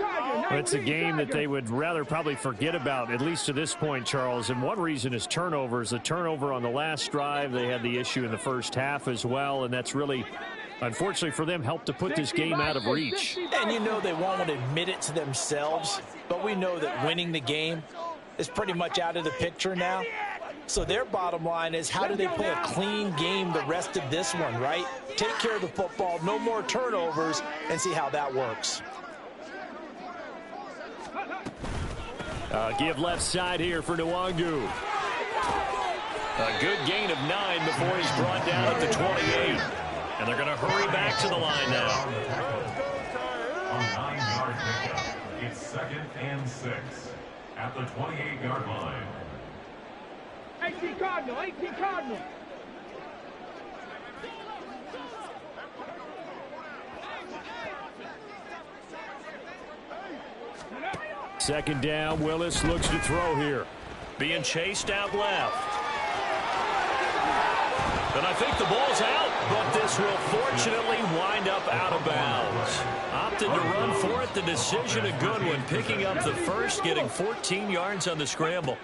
[SPEAKER 5] It's a game that they would rather probably forget about, at least to this point, Charles. And one reason is turnovers. The turnover on the last drive, they had the issue in the first half as well. And that's really, unfortunately for them, helped to put this game out of reach.
[SPEAKER 6] And you know they won't admit it to themselves, but we know that winning the game is pretty much out of the picture now. So their bottom line is, how do they play a clean game the rest of this one, right? Take care of the football, no more turnovers, and see how that works.
[SPEAKER 5] Give left side here for Nwangu. A good gain of 9 before he's brought down at the 28. And they're going to hurry back to the line now.
[SPEAKER 4] On 9-yard pickup, it's 2nd and 6 at the 28-yard line.
[SPEAKER 7] 18 Cardinal, 18 Cardinal.
[SPEAKER 5] Second down, Willis looks to throw here. Being chased out left. And I think the ball's out, but this will fortunately wind up out of bounds. Opted to run for it. The decision a good one, picking up the first, getting 14 yards on the scramble.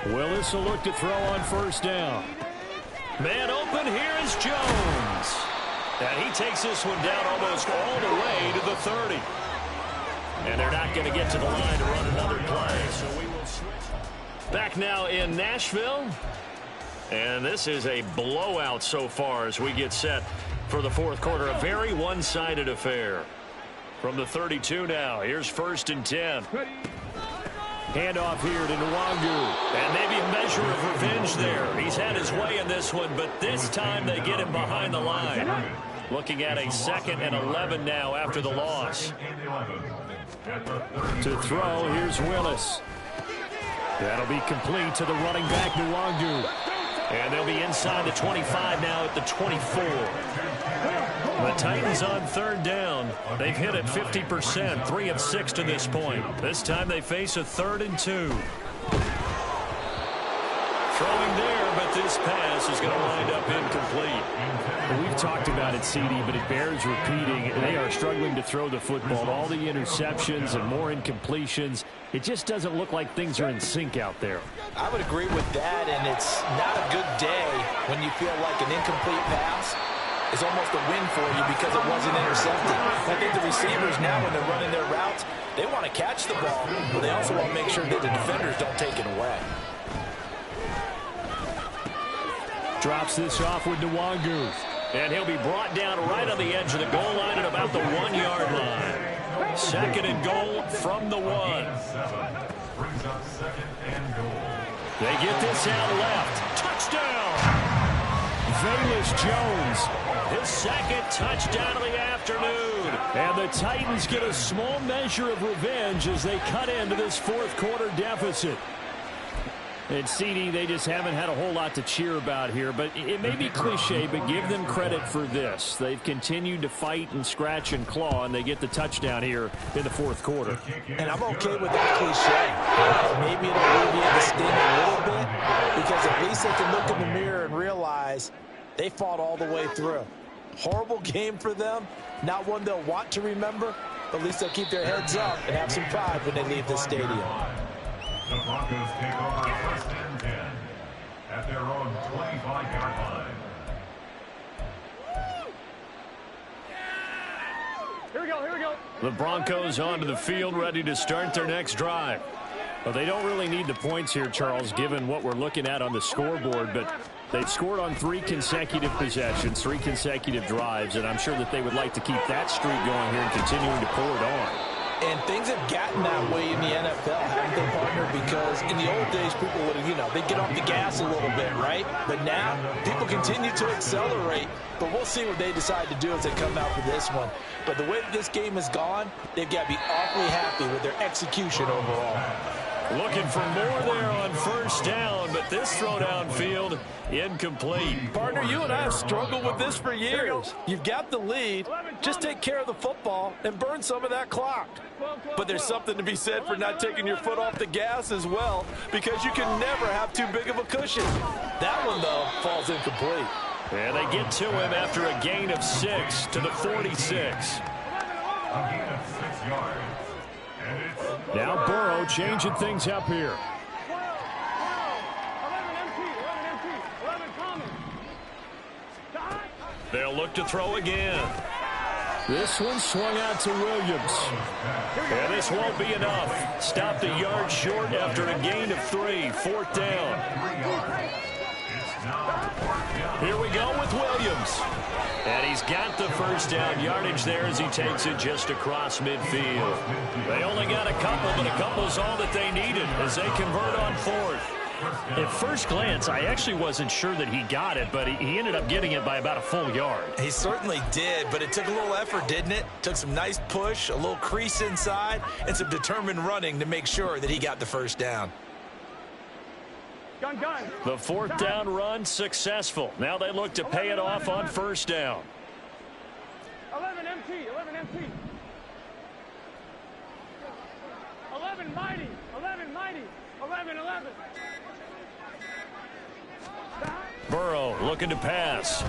[SPEAKER 5] Willis will look to throw on first down. Man open, here is Jones. And he takes this one down almost all the way to the 30. And they're not going to get to the line to run another play. So we will switch. Back now in Nashville. And this is a blowout so far as we get set for the fourth quarter. A very one-sided affair. From the 32 now, here's 1st and 10. Handoff here to Nwangu. And maybe a measure of revenge there. He's had his way in this one, but this time they get him behind the line. Looking at a 2nd and 11 now after the loss. To throw, here's Willis. That'll be complete to the running back, Nwangu. And they'll be inside the 25 now at the 24. The Titans on 3rd down. They've hit it 50%, 3 of 6 to this point. This time they face a 3rd and 2. Throwing there, but this pass is going to wind up incomplete. Well, we've talked about it, CD, but it bears repeating. They are struggling to throw the football. All the interceptions and more incompletions. It just doesn't look like things are in sync out there.
[SPEAKER 6] I would agree with that, and it's not a good day when you feel like an incomplete pass is almost a win for you because it wasn't intercepted. I think the receivers now, when they're running their routes, they want to catch the ball, but they also want to make sure that the defenders don't take it away.
[SPEAKER 5] Drops this off with Nwangu. And he'll be brought down right on the edge of the goal line at about the 1-yard line. 2nd and goal from the 1.
[SPEAKER 4] Brings up 2nd and goal.
[SPEAKER 5] They get this out left. Touchdown! Velus Jones, his 2nd touchdown of the afternoon. And the Titans get a small measure of revenge as they cut into this fourth quarter deficit. And CD, they just haven't had a whole lot to cheer about here. But it may be cliche, but give them credit for this. They've continued to fight and scratch and claw, and they get the touchdown here in the fourth quarter.
[SPEAKER 6] And I'm okay with that cliche. Maybe it'll alleviate the sting a little bit, because at least they can look in the mirror and realize they fought all the way through. Horrible game for them. Not one they'll want to remember, but at least they'll keep their heads up and have some pride when they leave the stadium.
[SPEAKER 4] The Broncos take over 1st and 10 at their own 25-yard line.
[SPEAKER 7] Here we go, here we go.
[SPEAKER 5] The Broncos onto the field, ready to start their next drive. Well, they don't really need the points here, Charles, given what we're looking at on the scoreboard, but they've scored on 3 consecutive possessions, 3 consecutive drives, and I'm sure that they would like to keep that streak going here and continuing to pour it on.
[SPEAKER 6] And things have gotten that way in the NFL, haven't they, partner? Because in the old days, people would have, they'd get off the gas a little bit, right? But now, people continue to accelerate. But we'll see what they decide to do as they come out for this one. But the way that this game has gone, they've got to be awfully happy with their execution overall.
[SPEAKER 5] Looking for more there on 1st down, but this throw downfield, incomplete.
[SPEAKER 9] Partner, you and I have struggled with this for years. You've got the lead. Just take care of the football and burn some of that clock. But there's something to be said for not taking your foot off the gas as well, because you can never have too big of a cushion.
[SPEAKER 6] That one, though, falls incomplete.
[SPEAKER 5] And they get to him after a gain of 6 to the 46.
[SPEAKER 4] A gain of 6 yards. And it's
[SPEAKER 5] Now Burrow changing things up here.
[SPEAKER 7] 11 empty, 11 common.
[SPEAKER 5] They'll look to throw again. This one swung out to Williams. And this won't be enough. Stopped a yard short after a gain of 3. 4th down. Here we go with Williams. And he's got the 1st down yardage there as he takes it just across midfield. They only got a couple, but a couple's all that they needed as they convert on 4th. At first glance, I actually wasn't sure that he got it, but he ended up getting it by about a full yard.
[SPEAKER 6] He certainly did, but it took a little effort, didn't it? Took some nice push, a little crease inside, and some determined running to make sure that he got the 1st down.
[SPEAKER 7] Gun.
[SPEAKER 5] The 4th down run successful. Now they look to pay it off on 1st down.
[SPEAKER 7] 11 empty, 11 empty. 11 mighty, 11 mighty, 11.
[SPEAKER 5] Burrow looking to pass.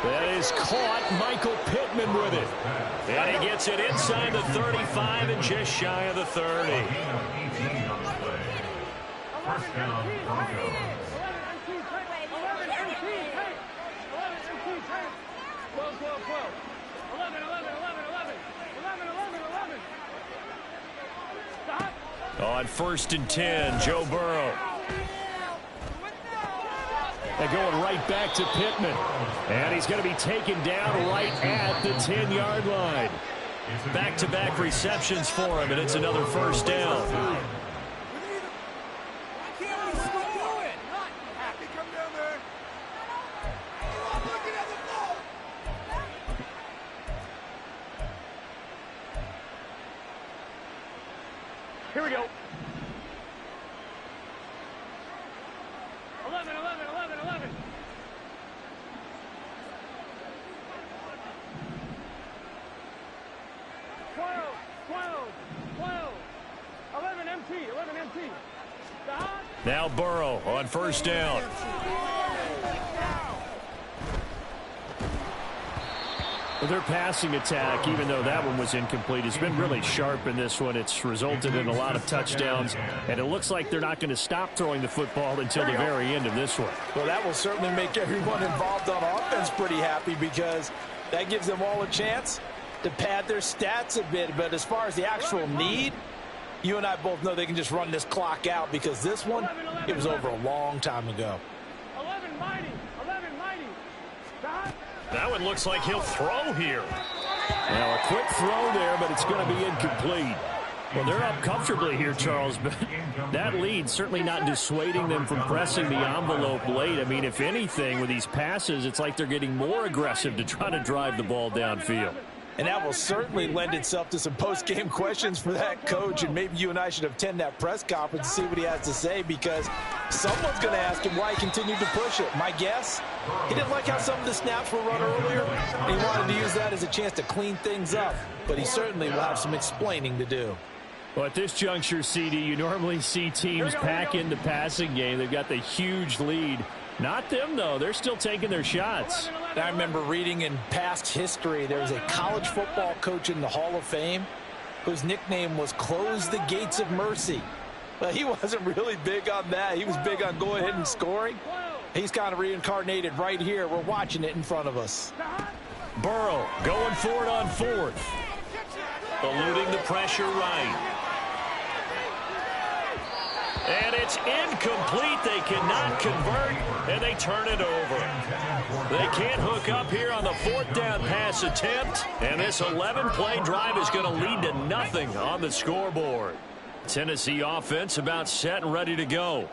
[SPEAKER 5] That is caught. Michael Pittman with it. And he gets it inside the 35 and just shy of the 30.
[SPEAKER 4] 1st down, Broncos.
[SPEAKER 7] 11 empty, 12. 11.
[SPEAKER 5] On 1st and 10, Joe Burrow. And going right back to Pittman. And he's going to be taken down right at the 10-yard line. Back-to-back receptions for him, and it's another 1st down.
[SPEAKER 7] Here we go. 11. 12. 11 empty.
[SPEAKER 5] Now Burrow on 1st down. Their passing attack, even though that one was incomplete, has been really sharp in this one. It's resulted in a lot of touchdowns, and it looks like they're not going to stop throwing the football until the very end of this one.
[SPEAKER 6] Well, that will certainly make everyone involved on offense pretty happy, because that gives them all a chance to pad their stats a bit. But as far as the actual need, you and I both know they can just run this clock out, because this one, it was over a long time ago.
[SPEAKER 7] 11 mighty.
[SPEAKER 5] That one looks like he'll throw here. Now, a quick throw there, but it's going to be incomplete. Well, they're up comfortably here, Charles, but that lead certainly not dissuading them from pressing the envelope late. I mean, if anything, with these passes, it's like they're getting more aggressive to try to drive the ball downfield.
[SPEAKER 9] And that will certainly lend itself to some post-game questions for that coach. And maybe you and I should attend that press conference and see what he has to say, because someone's going to ask him why he continued to push it. My guess, he didn't like how some of the snaps were run earlier. He wanted to use that as a chance to clean things up. But he certainly will have some explaining to do.
[SPEAKER 5] Well, at this juncture, CD, you normally see teams pack in the passing game. They've got the huge lead. Not them, though. They're still taking their shots.
[SPEAKER 9] I remember reading in past history, there was a college football coach in the Hall of Fame whose nickname was Close the Gates of Mercy. But he wasn't really big on that. He was big on go ahead and scoring. He's kind of reincarnated right here. We're watching it in front of us.
[SPEAKER 5] Burrow going for it on fourth. Eluding the pressure right. And it's incomplete. They cannot convert, and they turn it over. They can't hook up here on the fourth down pass attempt, and this 11-play drive is going to lead to nothing on the scoreboard. Tennessee offense about set and ready to go.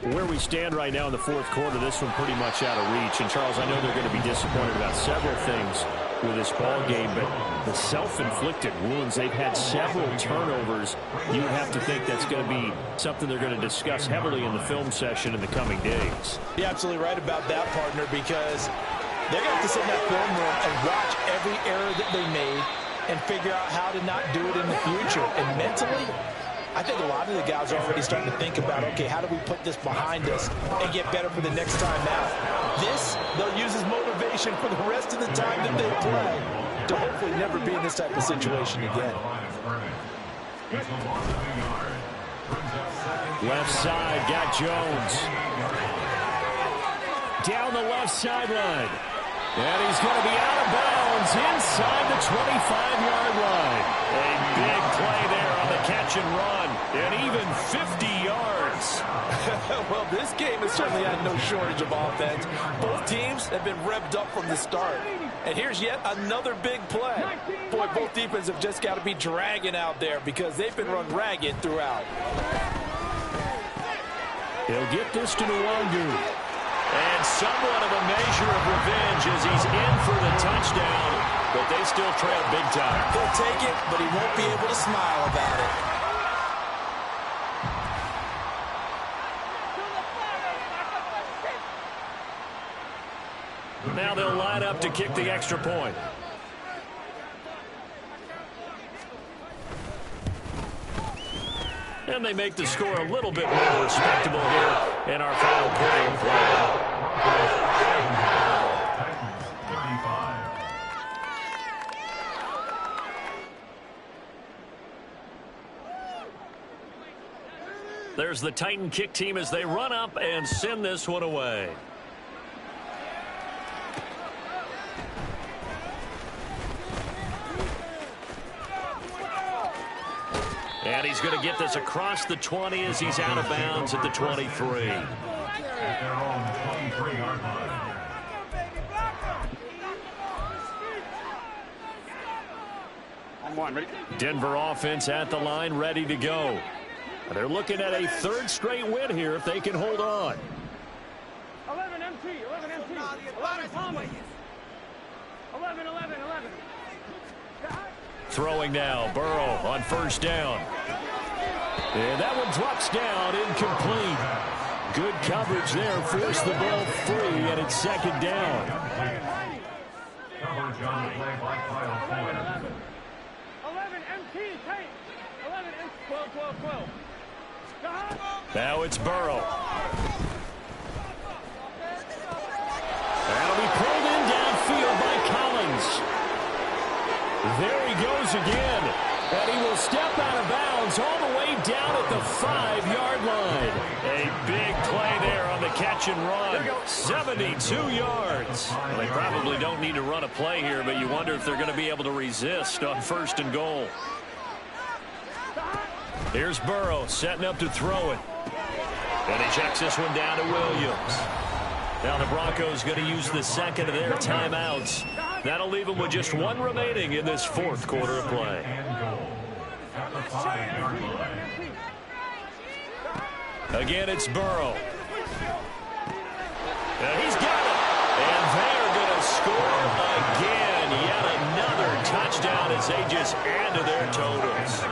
[SPEAKER 5] Where we stand right now in the fourth quarter, this one pretty much out of reach. And, Charles, I know they're going to be disappointed about several things with this ball game, but the self-inflicted wounds, they've had several turnovers. You would have to think that's going to be something they're going to discuss heavily in the film session in the coming days.
[SPEAKER 9] You're absolutely right about that, partner, because they're going to have to sit in that film room and watch every error that they made and figure out how to not do it in the future. And mentally, I think a lot of the guys are already starting to think about, okay, how do we put this behind us and get better for the next time out? This, they'll use as motivation for the rest of the time that they play to hopefully never be in this type of situation again.
[SPEAKER 5] Left side, got Jones. Down the left sideline. And he's going to be out of bounds inside the 25-yard line. A big play there on the catch and run. And even 50 yards.
[SPEAKER 9] Well, this game has certainly had no shortage of offense. Both teams have been revved up from the start. And here's yet another big play. Boy, both defenses have just got to be dragging out there because they've been run ragged throughout.
[SPEAKER 5] He'll get this to Nwangu. And somewhat of a measure of revenge as he's in for the touchdown. But they still trail big time.
[SPEAKER 6] He'll take it, but he won't be able to smile about it.
[SPEAKER 5] Now they'll line up to kick the extra point. And they make the score a little bit more respectable here in our final quarter of play. There's the Titan kick team as they run up and send this one away. And he's going to get this across the 20 as he's out of bounds at the 23.
[SPEAKER 4] At their own 23-yard line.
[SPEAKER 5] Denver offense at the line, ready to go. They're looking at a third straight win here if they can hold on.
[SPEAKER 7] 11 MT, 11 MT, 11 Thomas. 11.
[SPEAKER 5] Throwing now, Burrow on first down. And that one drops down, incomplete. Good coverage there, forced the ball free, and it's second down.
[SPEAKER 4] Coverage on the play by Kyle Ford.
[SPEAKER 7] 11 MT, tight. 11 MT, 12.
[SPEAKER 5] Now it's Burrow. That'll be pulled in downfield by Collins. There he goes again. And he will step out of bounds all the way down at the 5-yard line. A big play there on the catch and run. 72 yards. Well, they probably don't need to run a play here, but you wonder if they're going to be able to resist on first and goal. Here's Burrow setting up to throw it. And he checks this one down to Williams. Now the Broncos going to use the second of their timeouts. That'll leave them with just one remaining in this fourth quarter of play. Again, it's Burrow. And he's got it. And they're going to score again. Yet another touchdown just add to their totals.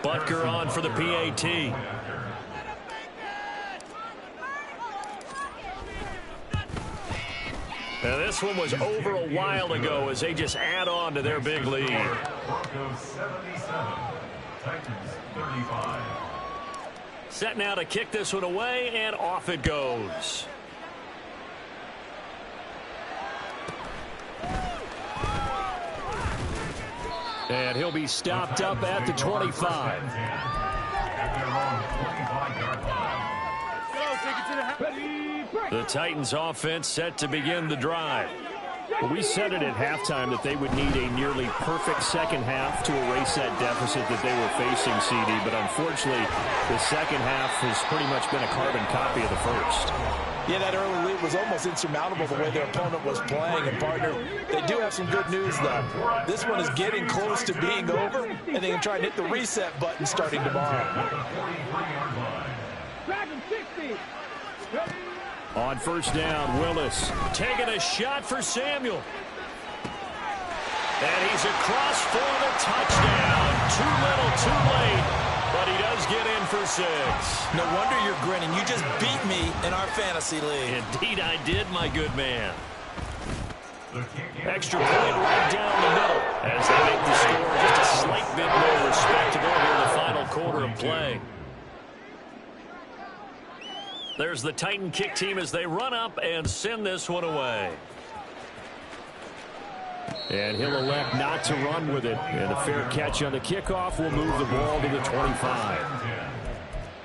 [SPEAKER 5] Butker on for the PAT. Now this one was over a while ago as they just add on to their big lead.
[SPEAKER 4] Broncos 77, Titans 35.
[SPEAKER 5] Set now to kick this one away, and off it goes. And he'll be stopped up at the 25. The Titans offense set to begin the drive. Well, we said it at halftime that they would need a nearly perfect second half to erase that deficit that they were facing, CD. But unfortunately, the second half has pretty much been a carbon copy of the first.
[SPEAKER 9] Yeah, that early lead was almost insurmountable the way their opponent was playing. And, partner, they do have some good news, though. This one is getting close to being over, and they can try and hit the reset button starting tomorrow.
[SPEAKER 5] On first down, Willis taking a shot for Samuel. And he's across for the touchdown. Too little, too late. But he does get in for 6.
[SPEAKER 6] No wonder you're grinning. You just beat me in our fantasy league.
[SPEAKER 5] Indeed I did, my good man. Extra point right down the middle as they make the score just a slight bit more respectable here in the final quarter of play. There's the Titan kick team as they run up and send this one away. And he'll elect not to run with it. And a fair catch on the kickoff will move the ball to the 25.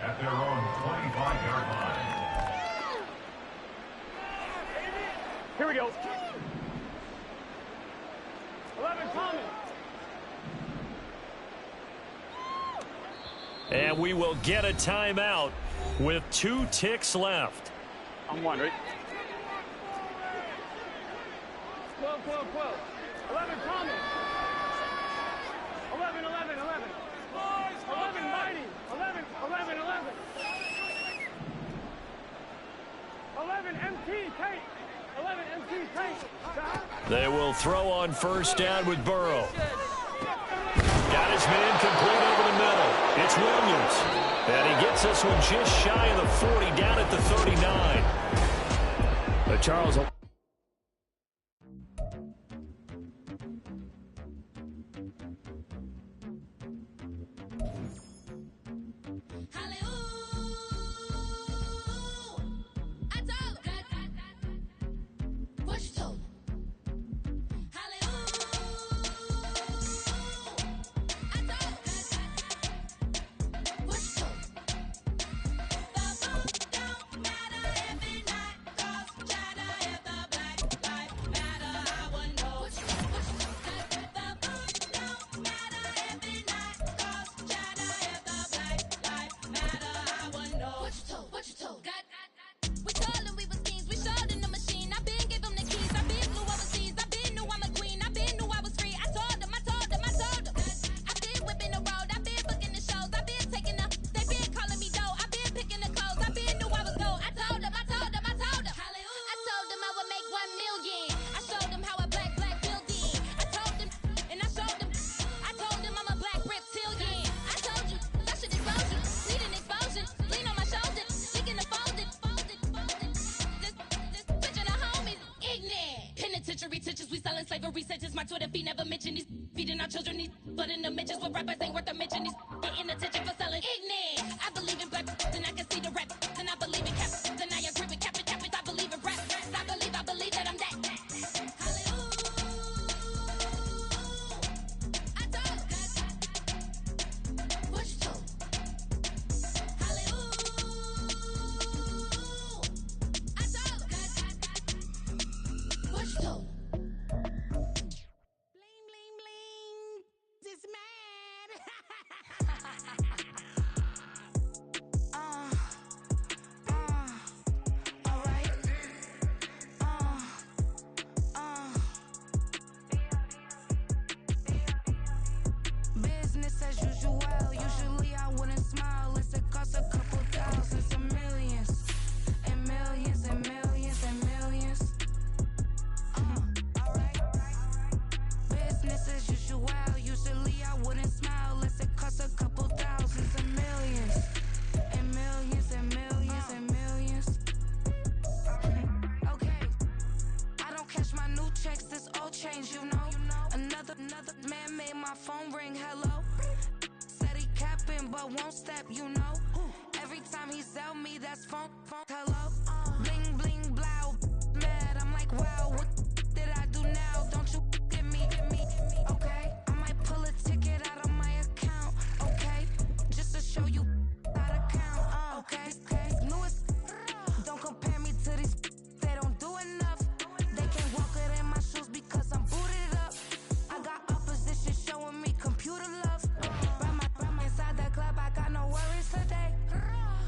[SPEAKER 4] At their own 25-yard line.
[SPEAKER 7] Here we go. 11 Thomas.
[SPEAKER 5] And we will get a timeout with 2 ticks left.
[SPEAKER 7] I'm one, right? 12. 11 Thomas. 11. 11 Mighty. 11. 11 MT Tate. 11 MT Tate.
[SPEAKER 5] They will throw on first down with Burrow. Got his man complete over the middle. It's Williams. And he gets this one just shy of the 40, down at the 39. But Charles...
[SPEAKER 10] won't step, you know. Every time he sell me, that's funk, hello. Bling, bling, blow, mad. I'm like, wow, what did I do now? Don't you get me, okay? I might pull a ticket out of my account, okay? Just to show you how to count, okay? Newest, don't compare me to these, they don't do enough. They can't walk it in my shoes because I'm booted up. I got opposition showing me computer love. Run inside the club, I got no worries today.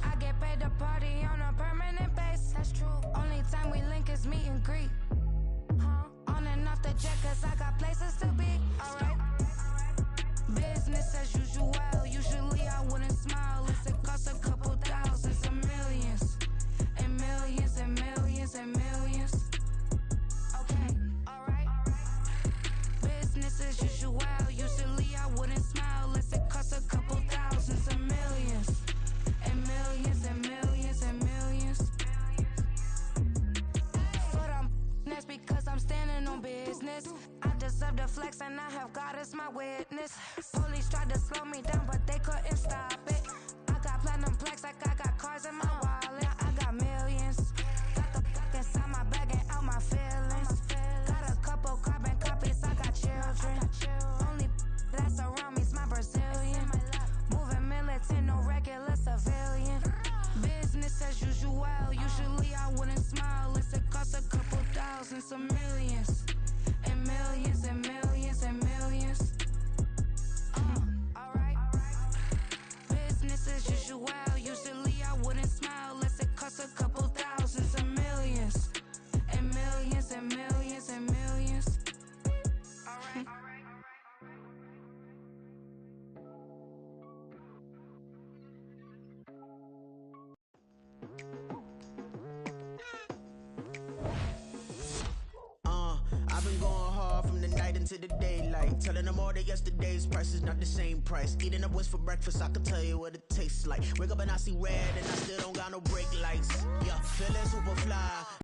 [SPEAKER 10] I get paid to party on a permanent base. That's true. Only time we link is meet and greet. On and off the jet, cause I got places to be. Alright. Business as usual. Usually I wouldn't smile. It costs a couple thousands and millions. And millions and millions and millions. Okay, alright. Business as usual. Usually I wouldn't smile. It costs a couple thousands and millions. And millions and millions and millions. But that's because I'm standing on business. I deserve the flex and I have God as my witness. Police tried to slow me down but they couldn't stop it. I got platinum plaques like I got cars in my wallet. I got millions. Got the fuck inside my bag and out my feelings. Got a couple carbon copies, I got children. Only that's around me's my Brazilian. Moving militant, no regular civilian. Business as usual. Usually I wouldn't smile. It costs a couple thousands of millions. And millions and millions and millions. Alright. Business as usual. Usually I wouldn't smile. It costs a couple thousands of millions. And millions and millions and millions. Alright.
[SPEAKER 11] I've been going hard from the night into the daylight, telling them all that yesterday's price is not the same price. Eating up wings for breakfast, I can tell you what it tastes like. Wake up and I see red and I still don't got no brake lights. Yeah, feeling super fly.